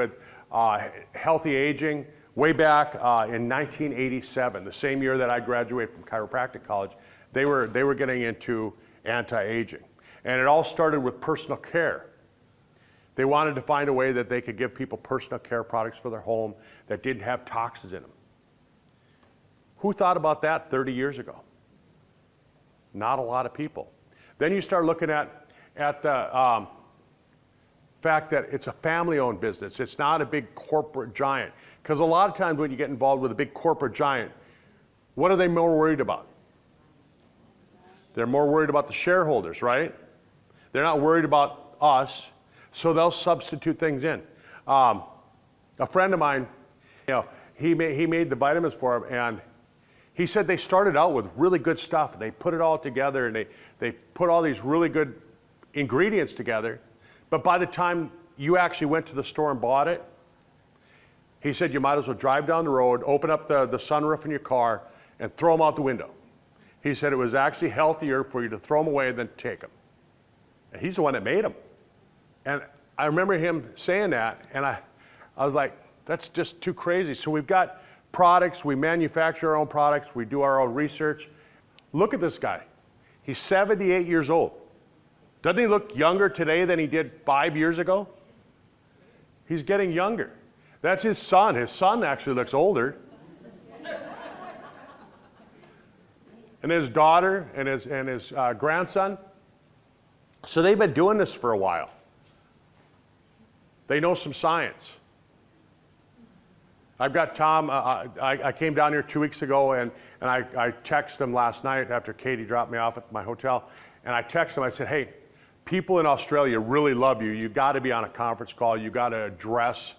healthy aging way back in 1987, the same year that I graduated from chiropractic college. They were getting into anti-aging. And it all started with personal care. They wanted to find a way that they could give people personal care products for their home that didn't have toxins in them. Who thought about that 30 years ago? Not a lot of people. Then you start looking at the fact that it's a family-owned business. It's not a big corporate giant. Because a lot of times when you get involved with a big corporate giant, what are they more worried about? They're more worried about the shareholders, right? They're not worried about us, so they'll substitute things in. A friend of mine, you know, he made the vitamins for him, and He said they started out with really good stuff. They put it all together and they put all these really good ingredients together. But by the time you actually went to the store and bought it, he said you might as well drive down the road, open up the sunroof in your car, and throw them out the window. He said it was actually healthier for you to throw them away than to take them. And he's the one that made them. And I remember him saying that, and I was like, that's just too crazy. So we've got products, we manufacture our own products, we do our own research. Look at this guy. He's 78 years old. Doesn't he look younger today than he did 5 years ago? He's getting younger. That's his son. His son actually looks older. And his daughter and his grandson. So they've been doing this for a while. They know some science. I've got Tom, I came down here 2 weeks ago and I texted him last night after Katie dropped me off at my hotel. And I texted him, I said, hey, people in Australia really love you. You've got to be on a conference call. You've got to address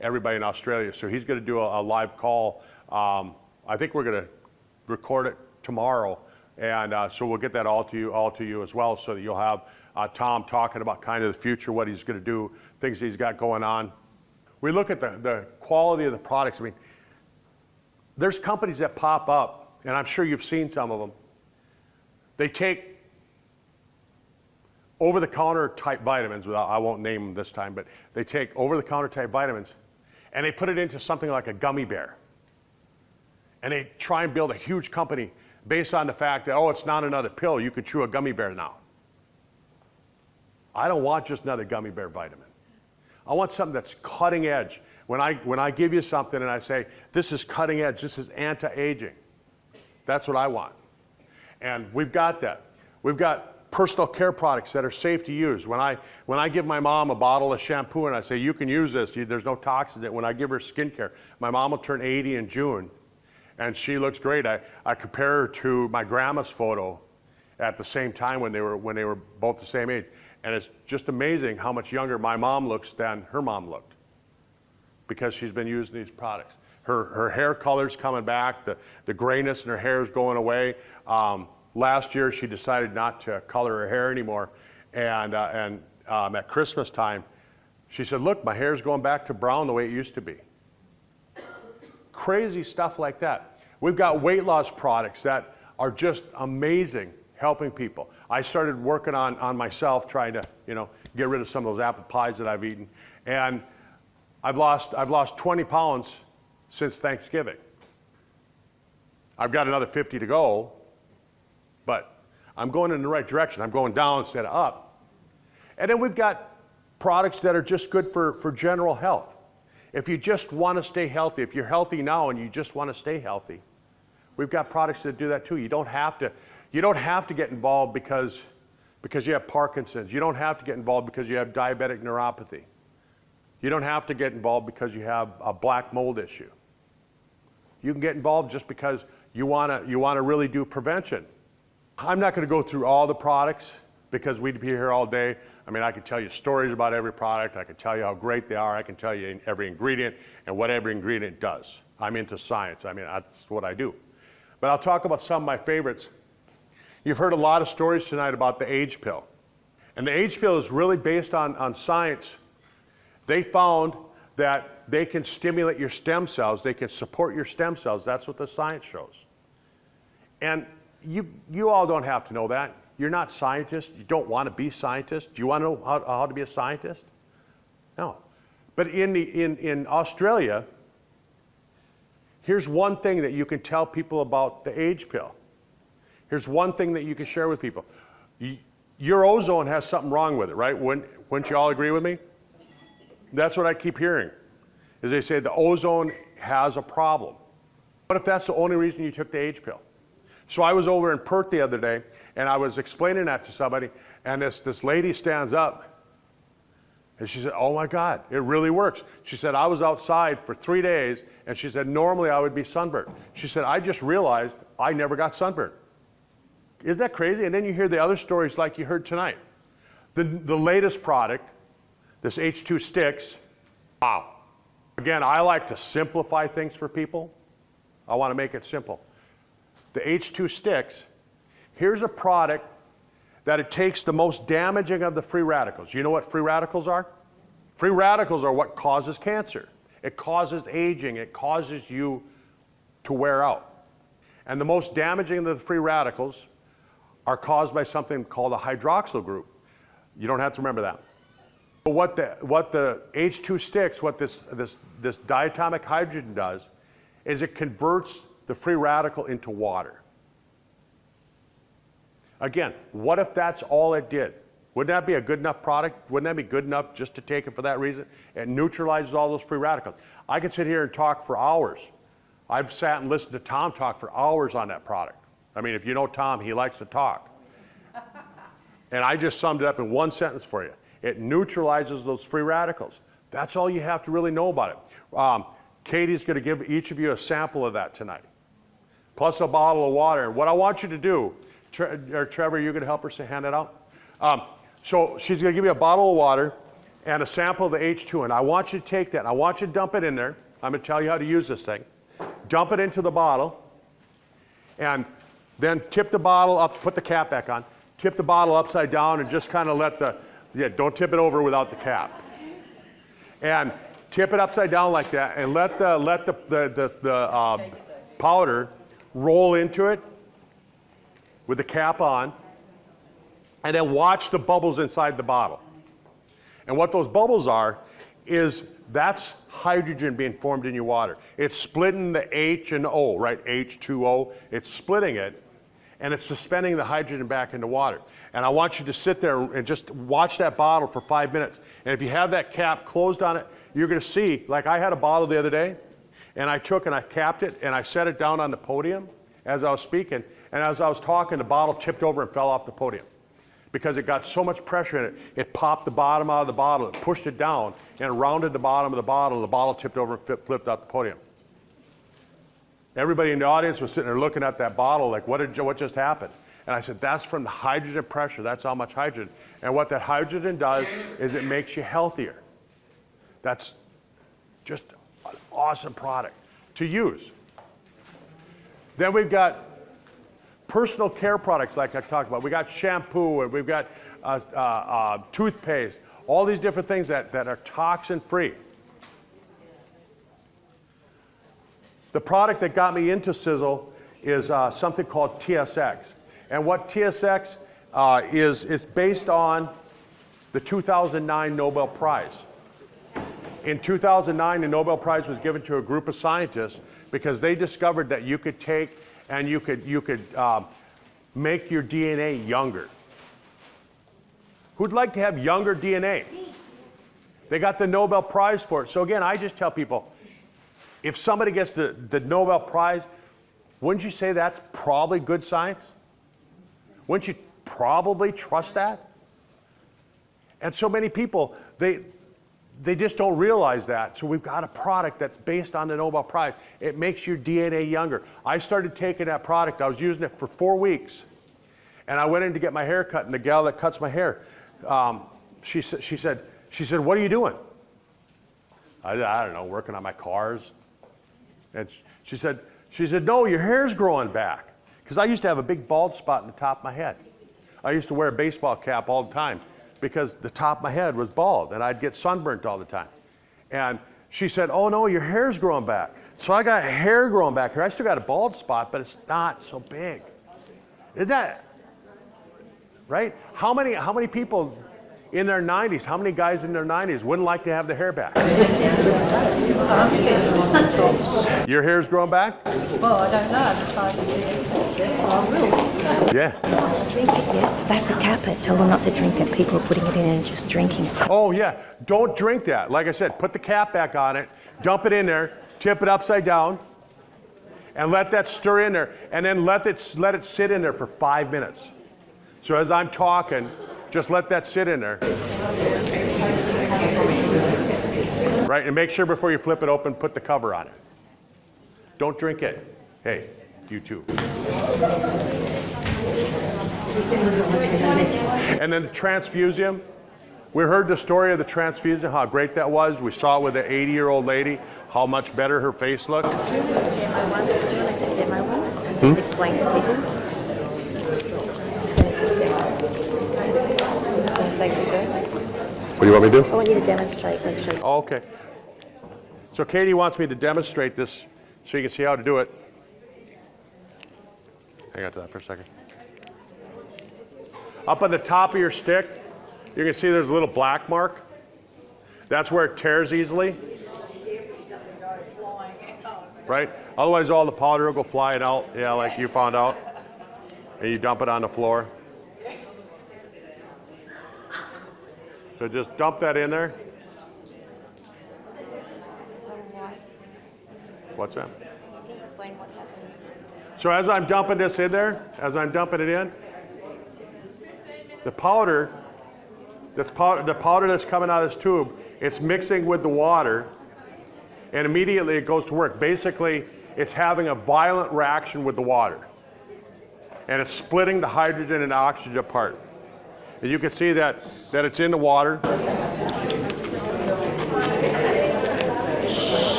everybody in Australia. So he's going to do a live call. I think we're going to record it tomorrow. And so we'll get that all to you as well, so that you'll have Tom talking about kind of the future, what he's going to do, things he's got going on. We look at the quality of the products. I mean, there's companies that pop up, and I'm sure you've seen some of them. They take over-the-counter type vitamins, I won't name them this time, but they take over-the-counter type vitamins, and they put it into something like a gummy bear. And they try and build a huge company based on the fact that, oh, it's not another pill, you could chew a gummy bear now. I don't want just another gummy bear vitamin. I want something that's cutting edge. When I give you something and I say, this is cutting edge, this is anti-aging, that's what I want. And we've got that. We've got personal care products that are safe to use. When I give my mom a bottle of shampoo and I say, you can use this, there's no toxins in it. When I give her skincare, my mom will turn 80 in June, and she looks great. I compare her to my grandma's photo at the same time when they were both the same age. And it's just amazing how much younger my mom looks than her mom looked, because she's been using these products. Her hair color's coming back, the grayness in her hair is going away. Last year she decided not to color her hair anymore, and at Christmas time, she said, look, my hair's going back to brown the way it used to be. Crazy stuff like that. We've got weight loss products that are just amazing, helping people. I started working on myself, trying to, get rid of some of those apple pies that I've eaten, and I've lost 20 pounds since Thanksgiving. I've got another 50 to go, but I'm going in the right direction. I'm going down instead of up. And then we've got products that are just good for general health. If you just want to stay healthy, if you're healthy now and you just want to stay healthy, we've got products that do that too. You don't have to get involved because you have Parkinson's. You don't have to get involved because you have diabetic neuropathy. You don't have to get involved because you have a black mold issue. You can get involved just because you want to really do prevention. I'm not going to go through all the products because we'd be here all day. I mean, I could tell you stories about every product. I could tell you how great they are. I can tell you every ingredient and what every ingredient does. I'm into science. I mean, that's what I do. But I'll talk about some of my favorites. You've heard a lot of stories tonight about the AGE pill. And the AGE pill is really based on science. They found that they can stimulate your stem cells. They can support your stem cells. That's what the science shows. And you all don't have to know that. You're not scientists. You don't want to be scientists. Do you want to know how to be a scientist? No. But in Australia, here's one thing that you can tell people about the AGE pill. Here's one thing that you can share with people. Your ozone has something wrong with it, right? Wouldn't you all agree with me? That's what I keep hearing, is they say the ozone has a problem. What if that's the only reason you took the AGE pill? So I was over in Perth the other day, and I was explaining that to somebody, and this lady stands up, and she said, oh my God, it really works. She said, I was outside for 3 days, and she said, normally I would be sunburned. She said, I just realized I never got sunburned. Isn't that crazy? And then you hear the other stories like you heard tonight. The latest product, this H2 Sticks, wow. Again, I like to simplify things for people. I want to make it simple. the H2 sticks, here's a product that it takes the most damaging of the free radicals. You know what free radicals are? Free radicals are what causes cancer. It causes aging. It causes you to wear out. And the most damaging of the free radicals are caused by something called a hydroxyl group. You don't have to remember that. But what the H2 sticks, what this diatomic hydrogen does, is it converts the free radical into water. Again, what if that's all it did? Wouldn't that be a good enough product? Wouldn't that be good enough just to take it for that reason? It neutralizes all those free radicals. I could sit here and talk for hours. I've sat and listened to Tom talk for hours on that product. I mean, if you know Tom, he likes to talk. And I just summed it up in one sentence for you. It neutralizes those free radicals. That's all you have to really know about it. Katie's going to give each of you a sample of that tonight, plus a bottle of water. And what I want you to do, Trevor, you're going to help her hand it out? So she's going to give you a bottle of water and a sample of the H2, and I want you to take that, and I want you to dump it in there. I'm going to tell you how to use this thing. Dump it into the bottle, and then tip the bottle up, put the cap back on, tip the bottle upside down, and just kind of let don't tip it over without the cap. And tip it upside down like that, and let the powder roll into it with the cap on, and then watch the bubbles inside the bottle. And what those bubbles are is that's hydrogen being formed in your water. It's splitting the H and O, right? H2O. It's splitting it, and it's suspending the hydrogen back into water. And I want you to sit there and just watch that bottle for 5 minutes. And if you have that cap closed on it, you're going to see, like I had a bottle the other day, and I took and I capped it, and I set it down on the podium as I was speaking. And as I was talking, the bottle tipped over and fell off the podium. Because it got so much pressure in it, it popped the bottom out of the bottle, it pushed it down, and it rounded the bottom of the bottle tipped over and flipped out the podium. Everybody in the audience was sitting there looking at that bottle like, what just happened? And I said, that's from the hydrogen pressure, that's how much hydrogen. And what that hydrogen does is it makes you healthier. That's just an awesome product to use. Then we've got personal care products like I talked about. We got shampoo, and we've got toothpaste, all these different things that are toxin-free. The product that got me into Sizzle is something called TSX. And what TSX is, it's based on the 2009 Nobel Prize. In 2009, the Nobel Prize was given to a group of scientists because they discovered that you could take and you could make your DNA younger. Who'd like to have younger DNA? They got the Nobel Prize for it. So again, I just tell people, if somebody gets the Nobel Prize, wouldn't you say that's probably good science? Wouldn't you probably trust that? And so many people, they just don't realize that. So we've got a product that's based on the Nobel Prize. It makes your DNA younger. I started taking that product. I was using it for 4 weeks. And I went in to get my hair cut, and the gal that cuts my hair, she said, what are you doing? I don't know, working on my cars. And she said, no, your hair's growing back. Because I used to have a big bald spot in the top of my head. I used to wear a baseball cap all the time, because the top of my head was bald, and I'd get sunburnt all the time. And she said, oh no, your hair's growing back. So I got hair growing back here. I still got a bald spot, but it's not so big. Isn't that right? How many people in their 90s, how many guys in their 90s wouldn't like to have their hair back? Your hair's growing back? Well, I don't know. I will. Yeah. Drink it, yeah. They have to cap it. Tell them not to drink it. People are putting it in and just drinking it. Oh yeah, don't drink that. Like I said, put the cap back on it, dump it in there, tip it upside down, and let that stir in there, and then let it sit in there for 5 minutes. So as I'm talking, just let that sit in there. Right, and make sure before you flip it open, put the cover on it. Don't drink it. Hey, you too. And then the transfusium. We heard the story of the transfusion, how great that was. We saw it with an 80-year-old lady, how much better her face looked. Do you want to just demo one? and just explain to people? Just going to just say what you do. What do you want me to do? I want you to demonstrate, make sure. Oh, okay. So Katie wants me to demonstrate this so you can see how to do it. Hang on to that for a second. Up on the top of your stick, you can see there's a little black mark. That's where it tears easily. Right? Otherwise all the powder will go flying out, yeah, like you found out. And you dump it on the floor. So just dump that in there. What's that? Can you explain what's happening? So as I'm dumping this in there, as I'm dumping it in, the powder that's coming out of this tube, it's mixing with the water, and immediately it goes to work. Basically, it's having a violent reaction with the water, and it's splitting the hydrogen and oxygen apart. And you can see that it's in the water.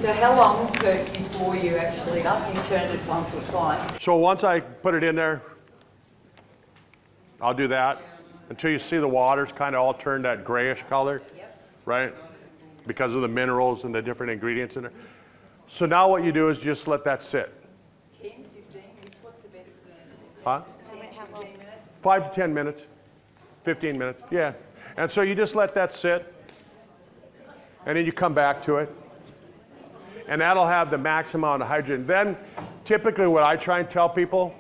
So how long before you actually you turned it once or twice? So once I put it in there, I'll do that until you see the water's kind of all turned that grayish color, right? Because of the minerals and the different ingredients in there. So now what you do is just let that sit. 10, 15 minutes, what's the best? Huh? 10, 15 minutes? 5 to 10 minutes, 15 minutes, yeah. And so you just let that sit, and then you come back to it. And that'll have the maximum amount of hydrogen. Then typically what I try and tell people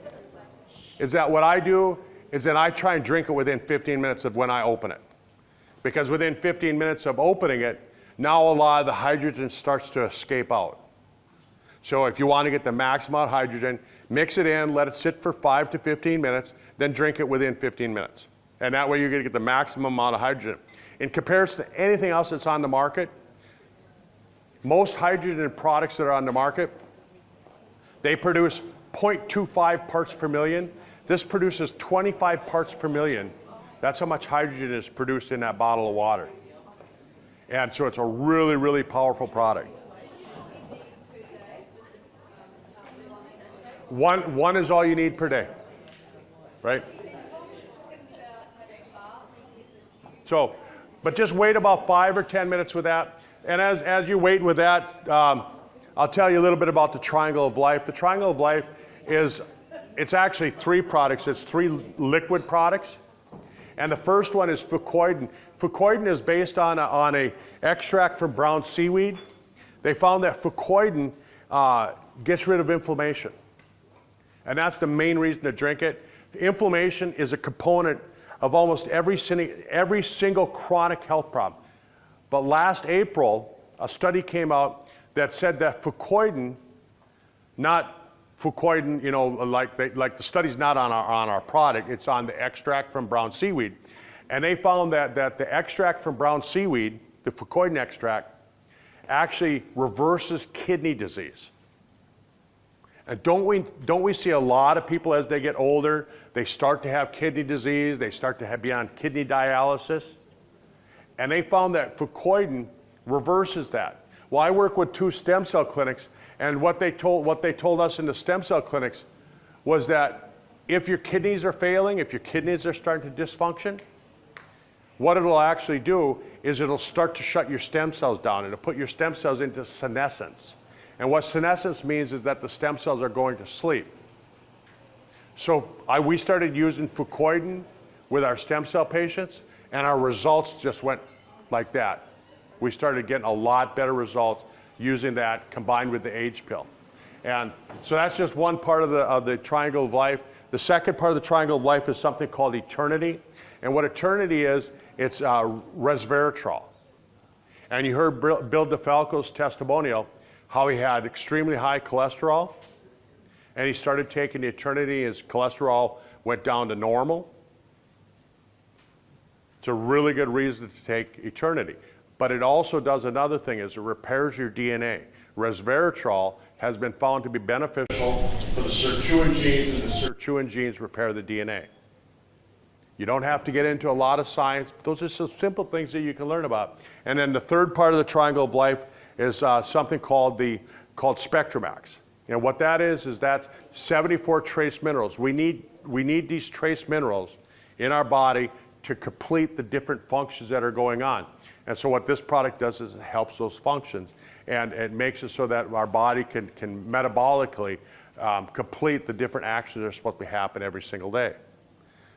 is that what I do is that I try and drink it within 15 minutes of when I open it. Because within 15 minutes of opening it, now a lot of the hydrogen starts to escape out. So if you want to get the maximum amount of hydrogen, mix it in, let it sit for 5 to 15 minutes, then drink it within 15 minutes. And that way you're going to get the maximum amount of hydrogen. In comparison to anything else that's on the market, most hydrogen products that are on the market, they produce 0.25 parts per million. This produces 25 parts per million. That's how much hydrogen is produced in that bottle of water. And so it's a really, really powerful product. One is all you need per day, right? So, but just wait about 5 or 10 minutes with that. And as you wait with that, I'll tell you a little bit about the Triangle of Life. The Triangle of Life it's actually 3 products. It's 3 liquid products. And the first one is fucoidan. Fucoidan is based on a extract from brown seaweed. They found that fucoidan gets rid of inflammation. And that's the main reason to drink it. Inflammation is a component of almost every single chronic health problem. But last April, a study came out that said that fucoidan, not fucoidan, you know, like the study's not on our product, it's on the extract from brown seaweed. And they found that the extract from brown seaweed, the fucoidan extract, actually reverses kidney disease. And don't we see a lot of people as they get older, they start to have kidney disease, they start to be on kidney dialysis? And they found that fucoidan reverses that. Well, I work with 2 stem cell clinics, and what they told us in the stem cell clinics was that if your kidneys are failing, if your kidneys are starting to dysfunction, what it'll actually do is it'll start to shut your stem cells down. It'll put your stem cells into senescence. And what senescence means is that the stem cells are going to sleep. So we started using fucoidan with our stem cell patients, and our results just went like that. We started getting a lot better results using that combined with the AGE pill. And so that's just one part of the Triangle of Life. The second part of the Triangle of Life is something called Eternity. And what Eternity is, it's resveratrol. And you heard Bill DeFalco's testimonial, how he had extremely high cholesterol, and he started taking the Eternity, his cholesterol went down to normal. It's a really good reason to take Eternity. But it also does another thing, is it repairs your DNA. Resveratrol has been found to be beneficial for the sirtuin genes, and the sirtuin genes repair the DNA. You don't have to get into a lot of science, but those are some simple things that you can learn about. And then the third part of the Triangle of Life is something called Spectromax. And what that is that's 74 trace minerals. We need these trace minerals in our body to complete the different functions that are going on. And so what this product does is it helps those functions, and it makes it so that our body can metabolically complete the different actions that are supposed to happen every single day.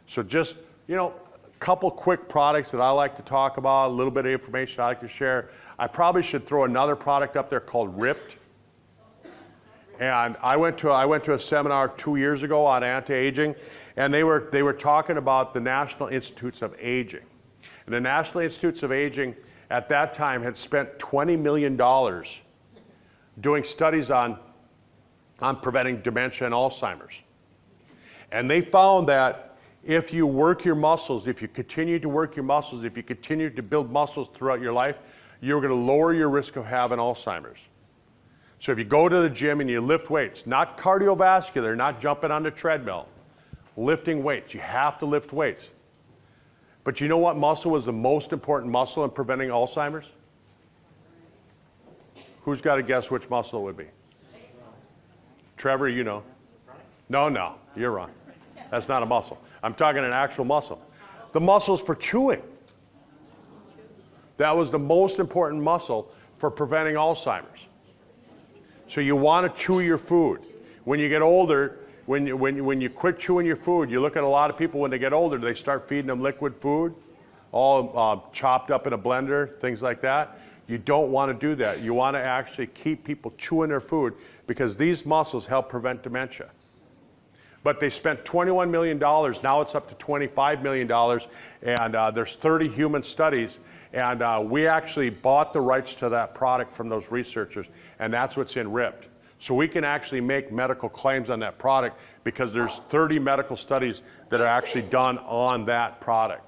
So just, a couple quick products that I like to talk about, a little bit of information I like to share. I probably should throw another product up there called Ripped. And I went to a seminar 2 years ago on anti-aging, and they were talking about the National Institutes of Aging. And the National Institutes of Aging at that time had spent $20 million doing studies on preventing dementia and Alzheimer's. And they found that if you work your muscles, if you continue to work your muscles, if you continue to build muscles throughout your life, you're going to lower your risk of having Alzheimer's. So if you go to the gym and you lift weights, not cardiovascular, not jumping on the treadmill, lifting weights. You have to lift weights. But you know what muscle was the most important muscle in preventing Alzheimer's? Who's got to guess which muscle it would be? Trevor, you know. No, you're wrong. That's not a muscle. I'm talking an actual muscle. The muscle's for chewing. That was the most important muscle for preventing Alzheimer's. So you want to chew your food. When you get older, when you quit chewing your food, you look at a lot of people when they get older, they start feeding them liquid food, all chopped up in a blender, things like that. You don't want to do that. You want to actually keep people chewing their food because these muscles help prevent dementia. But they spent $21 million, now it's up to $25 million, and there's 30 human studies, and we actually bought the rights to that product from those researchers, and that's what's in Ripped. So we can actually make medical claims on that product because there's 30 medical studies that are actually done on that product,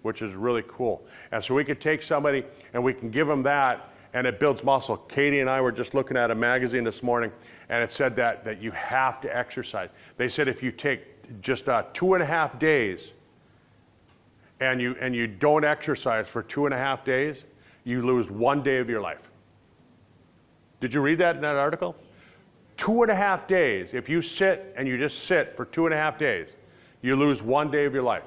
which is really cool. And so we could take somebody and we can give them that, and it builds muscle. Katie and I were just looking at a magazine this morning, and it said that you have to exercise. They said if you take just 2.5 days and you don't exercise for 2.5 days, you lose 1 day of your life. Did you read that in that article? 2.5 days. If you sit and you just sit for 2.5 days, you lose 1 day of your life.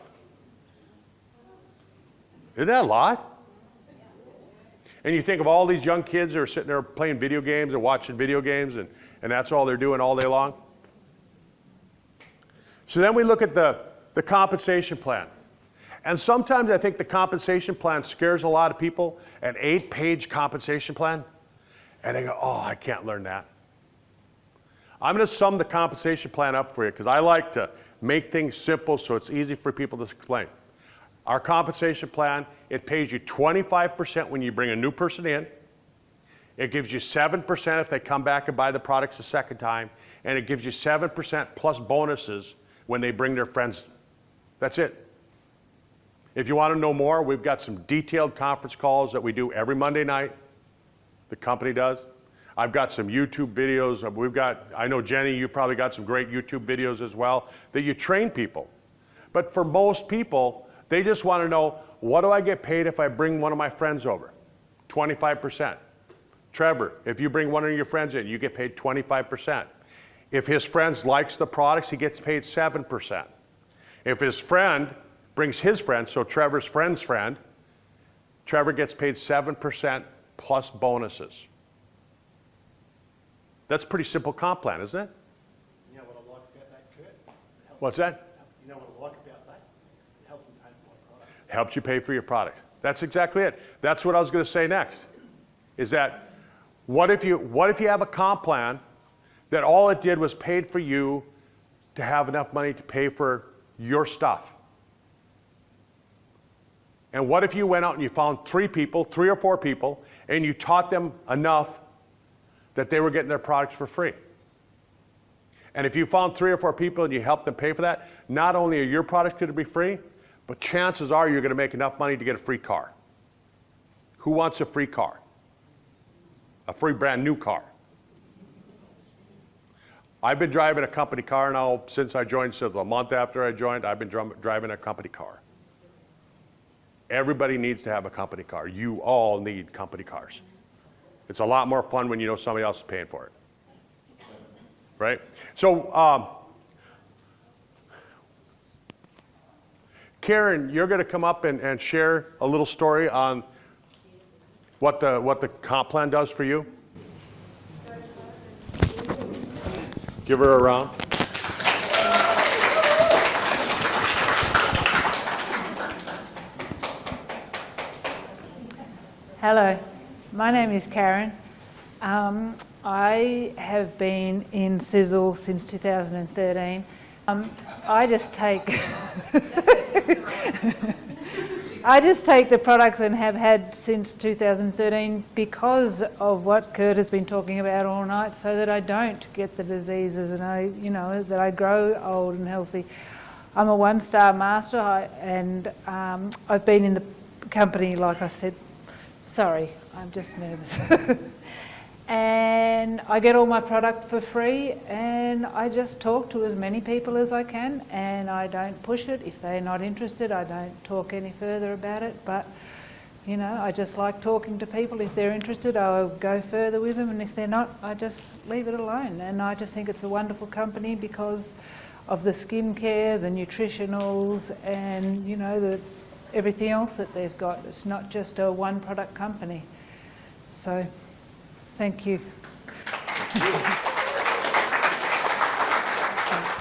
Isn't that a lot? And you think of all these young kids that are sitting there playing video games and watching video games, and that's all they're doing all day long. So then we look at the compensation plan. And sometimes I think the compensation plan scares a lot of people, an 8-page compensation plan. And they go, oh, I can't learn that. I'm going to sum the compensation plan up for you because I like to make things simple so it's easy for people to explain. Our compensation plan, it pays you 25% when you bring a new person in. It gives you 7% if they come back and buy the products a second time. And it gives you 7% plus bonuses when they bring their friends. That's it. If you want to know more, we've got some detailed conference calls that we do every Monday night. The company does. I've got some YouTube videos. I know Jenny, you've probably got some great YouTube videos as well that you train people. But for most people, they just want to know, what do I get paid if I bring one of my friends over? 25%. Trevor, if you bring one of your friends in, you get paid 25%. If his friend likes the products, he gets paid 7%. If his friend brings his friend, so Trevor's friend's friend, Trevor gets paid 7% plus bonuses. That's a pretty simple comp plan, isn't it? You know what I like about that, Kurt? What's that? You know what I like about that? It helps me pay for my product. Helps you pay for your product. That's exactly it. That's what I was going to say next. Is that what if you have a comp plan that all it did was paid for you to have enough money to pay for your stuff? And what if you went out and you found 3 or 4 people, and you taught them enough that they were getting their products for free? And if you found 3 or 4 people and you helped them pay for that, not only are your products going to be free, but chances are you're going to make enough money to get a free car. Who wants a free car? A free brand new car. I've been driving a company car now since I joined Sizzle. A month after I joined, I've been driving a company car. Everybody needs to have a company car. You all need company cars. It's a lot more fun when you know somebody else is paying for it. right? So, Karen, you're going to come up and share a little story on what the comp plan does for you. Give her a round. Hello, my name is Karen. I have been in Sizzle since 2013. I just take I just take the products and have had since 2013 because of what Curt has been talking about all night, so that I don't get the diseases and that I grow old and healthy. I'm a one-star master and I've been in the company, like I said. Sorry, I'm just nervous. And I get all my product for free, and I just talk to as many people as I can, and I don't push it. If they're not interested, I don't talk any further about it, but I just like talking to people. If they're interested, I'll go further with them, and if they're not, I just leave it alone. And I just think it's a wonderful company because of the skincare, the nutritionals, and everything else that they've got. It's not just a one product company. So thank you.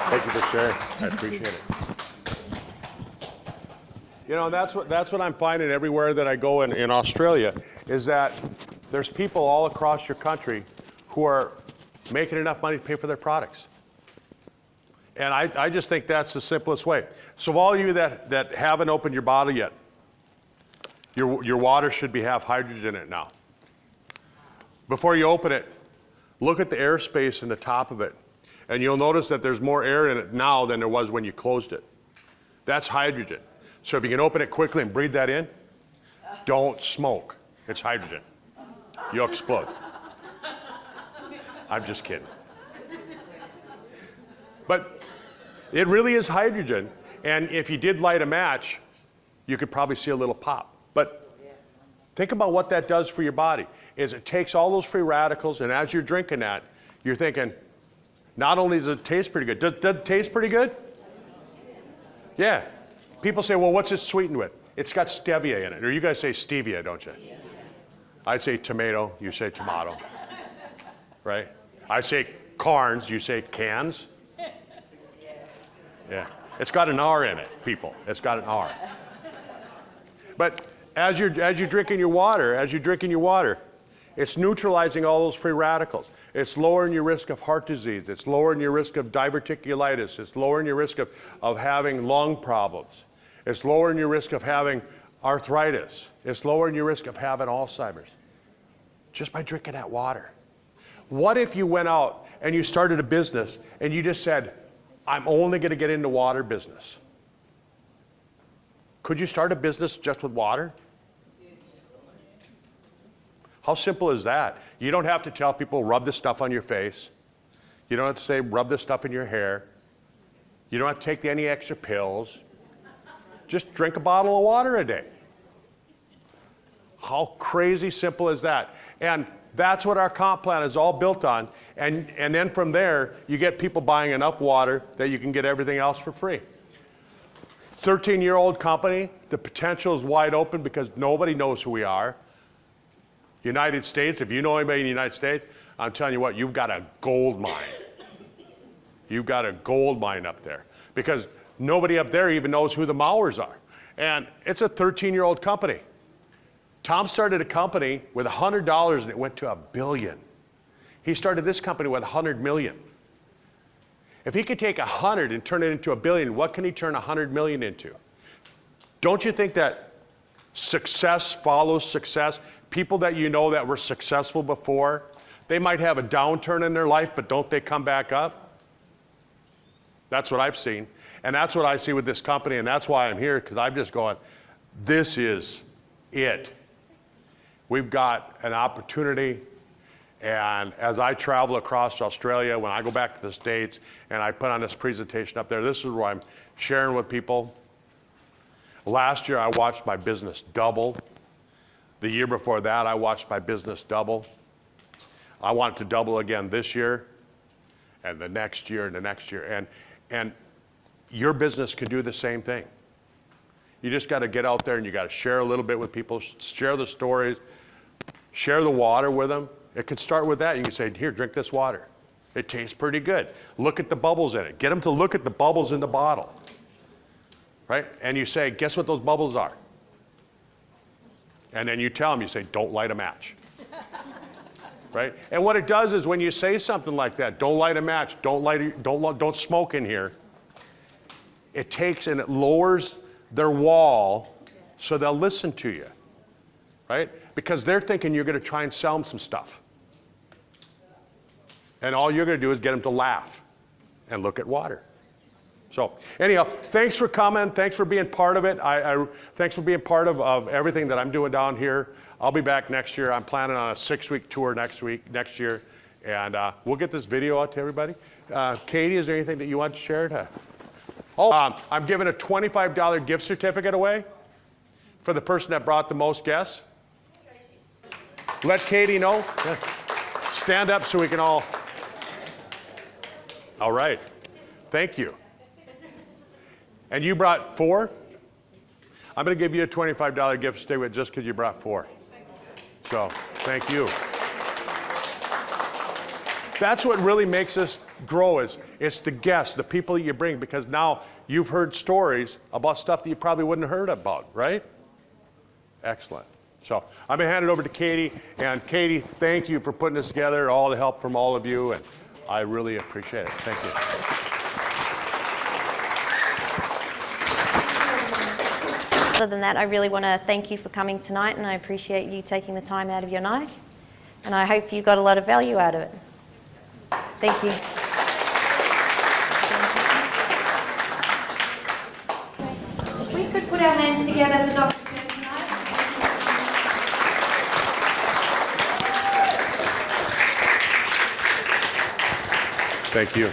Thank you for sharing. I appreciate it. That's what I'm finding everywhere that I go in Australia, is that there's people all across your country who are making enough money to pay for their products. And I just think that's the simplest way. So all you that haven't opened your bottle yet, your water should have hydrogen in it now. Before you open it, look at the airspace in the top of it, and you'll notice that there's more air in it now than there was when you closed it. That's hydrogen. So if you can open it quickly and breathe that in, don't smoke. It's hydrogen. You'll explode. I'm just kidding. But it really is hydrogen, and if you did light a match, you could probably see a little pop. But think about what that does for your body. Is it takes all those free radicals, and as you're drinking that, you're thinking, not only does it taste pretty good, does it taste pretty good? Yeah. People say, well, what's it sweetened with? It's got stevia in it. Or you guys say stevia, don't you? I say tomato, you say tomato. Right? I say corns, you say cans. Yeah. It's got an R in it, people. It's got an R. But as you're drinking your water, it's neutralizing all those free radicals. It's lowering your risk of heart disease. It's lowering your risk of diverticulitis. It's lowering your risk of having lung problems. It's lowering your risk of having arthritis. It's lowering your risk of having Alzheimer's. Just by drinking that water. What if you went out and you started a business and you just said, I'm only going to get into water business? Could you start a business just with water? How simple is that? You don't have to tell people, rub this stuff on your face. You don't have to say, rub this stuff in your hair. You don't have to take any extra pills. Just drink a bottle of water a day. How crazy simple is that? And that's what our comp plan is all built on. And then from there, you get people buying enough water that you can get everything else for free. 13-year-old company, the potential is wide open because nobody knows who we are. United States, if you know anybody in the United States, I'm telling you what, you've got a gold mine. You've got a gold mine up there because nobody up there even knows who the Mowers are. And it's a 13-year-old company. Tom started a company with $100 and it went to $1 billion. He started this company with $100 million. If he could take 100 and turn it into $1 billion, what can he turn 100 million into? Don't you think that success follows success? People that you know that were successful before, they might have a downturn in their life, but don't they come back up? That's what I've seen. And that's what I see with this company, and that's why I'm here, because I'm just going, this is it. We've got an opportunity, and as I travel across Australia, when I go back to the States, and I put on this presentation up there, this is where I'm sharing with people. Last year, I watched my business double. The year before that, I watched my business double. I want it to double again this year. and the next year and the next year. And your business can do the same thing. You just got to get out there and you got to share a little bit with people, share the stories, share the water with them. It could start with that. You can say, here, drink this water. It tastes pretty good. Look at the bubbles in it. Get them to look at the bubbles in the bottle, right? And you say, guess what those bubbles are? And then you tell them, you say, don't light a match, right? And what it does is when you say something like that, don't light a match, don't smoke in here, it takes and it lowers their wall so they'll listen to you, right? Because they're thinking you're going to try and sell them some stuff. And all you're going to do is get them to laugh and look at water. So anyhow, thanks for coming. Thanks for being part of it. Thanks for being part of everything that I'm doing down here. I'll be back next year. I'm planning on a 6-week tour next year. And we'll get this video out to everybody. Katie, is there anything that you want to share? I'm giving a $25 gift certificate away for the person that brought the most guests. Let Katie know. Yeah. Stand up so we can all right. Thank you. And you brought 4? I'm going to give you a $25 gift certificate just because you brought 4. So, thank you. That's what really makes us grow is it's the guests, the people that you bring, because now you've heard stories about stuff that you probably wouldn't have heard about, right? Excellent. So I'm going to hand it over to Katie. And Katie, thank you for putting this together, all the help from all of you, and I really appreciate it. Thank you. Other than that, I really want to thank you for coming tonight, and I appreciate you taking the time out of your night, and I hope you got a lot of value out of it. Thank you. If we could put our hands together for Dr. Curt tonight. Thank you.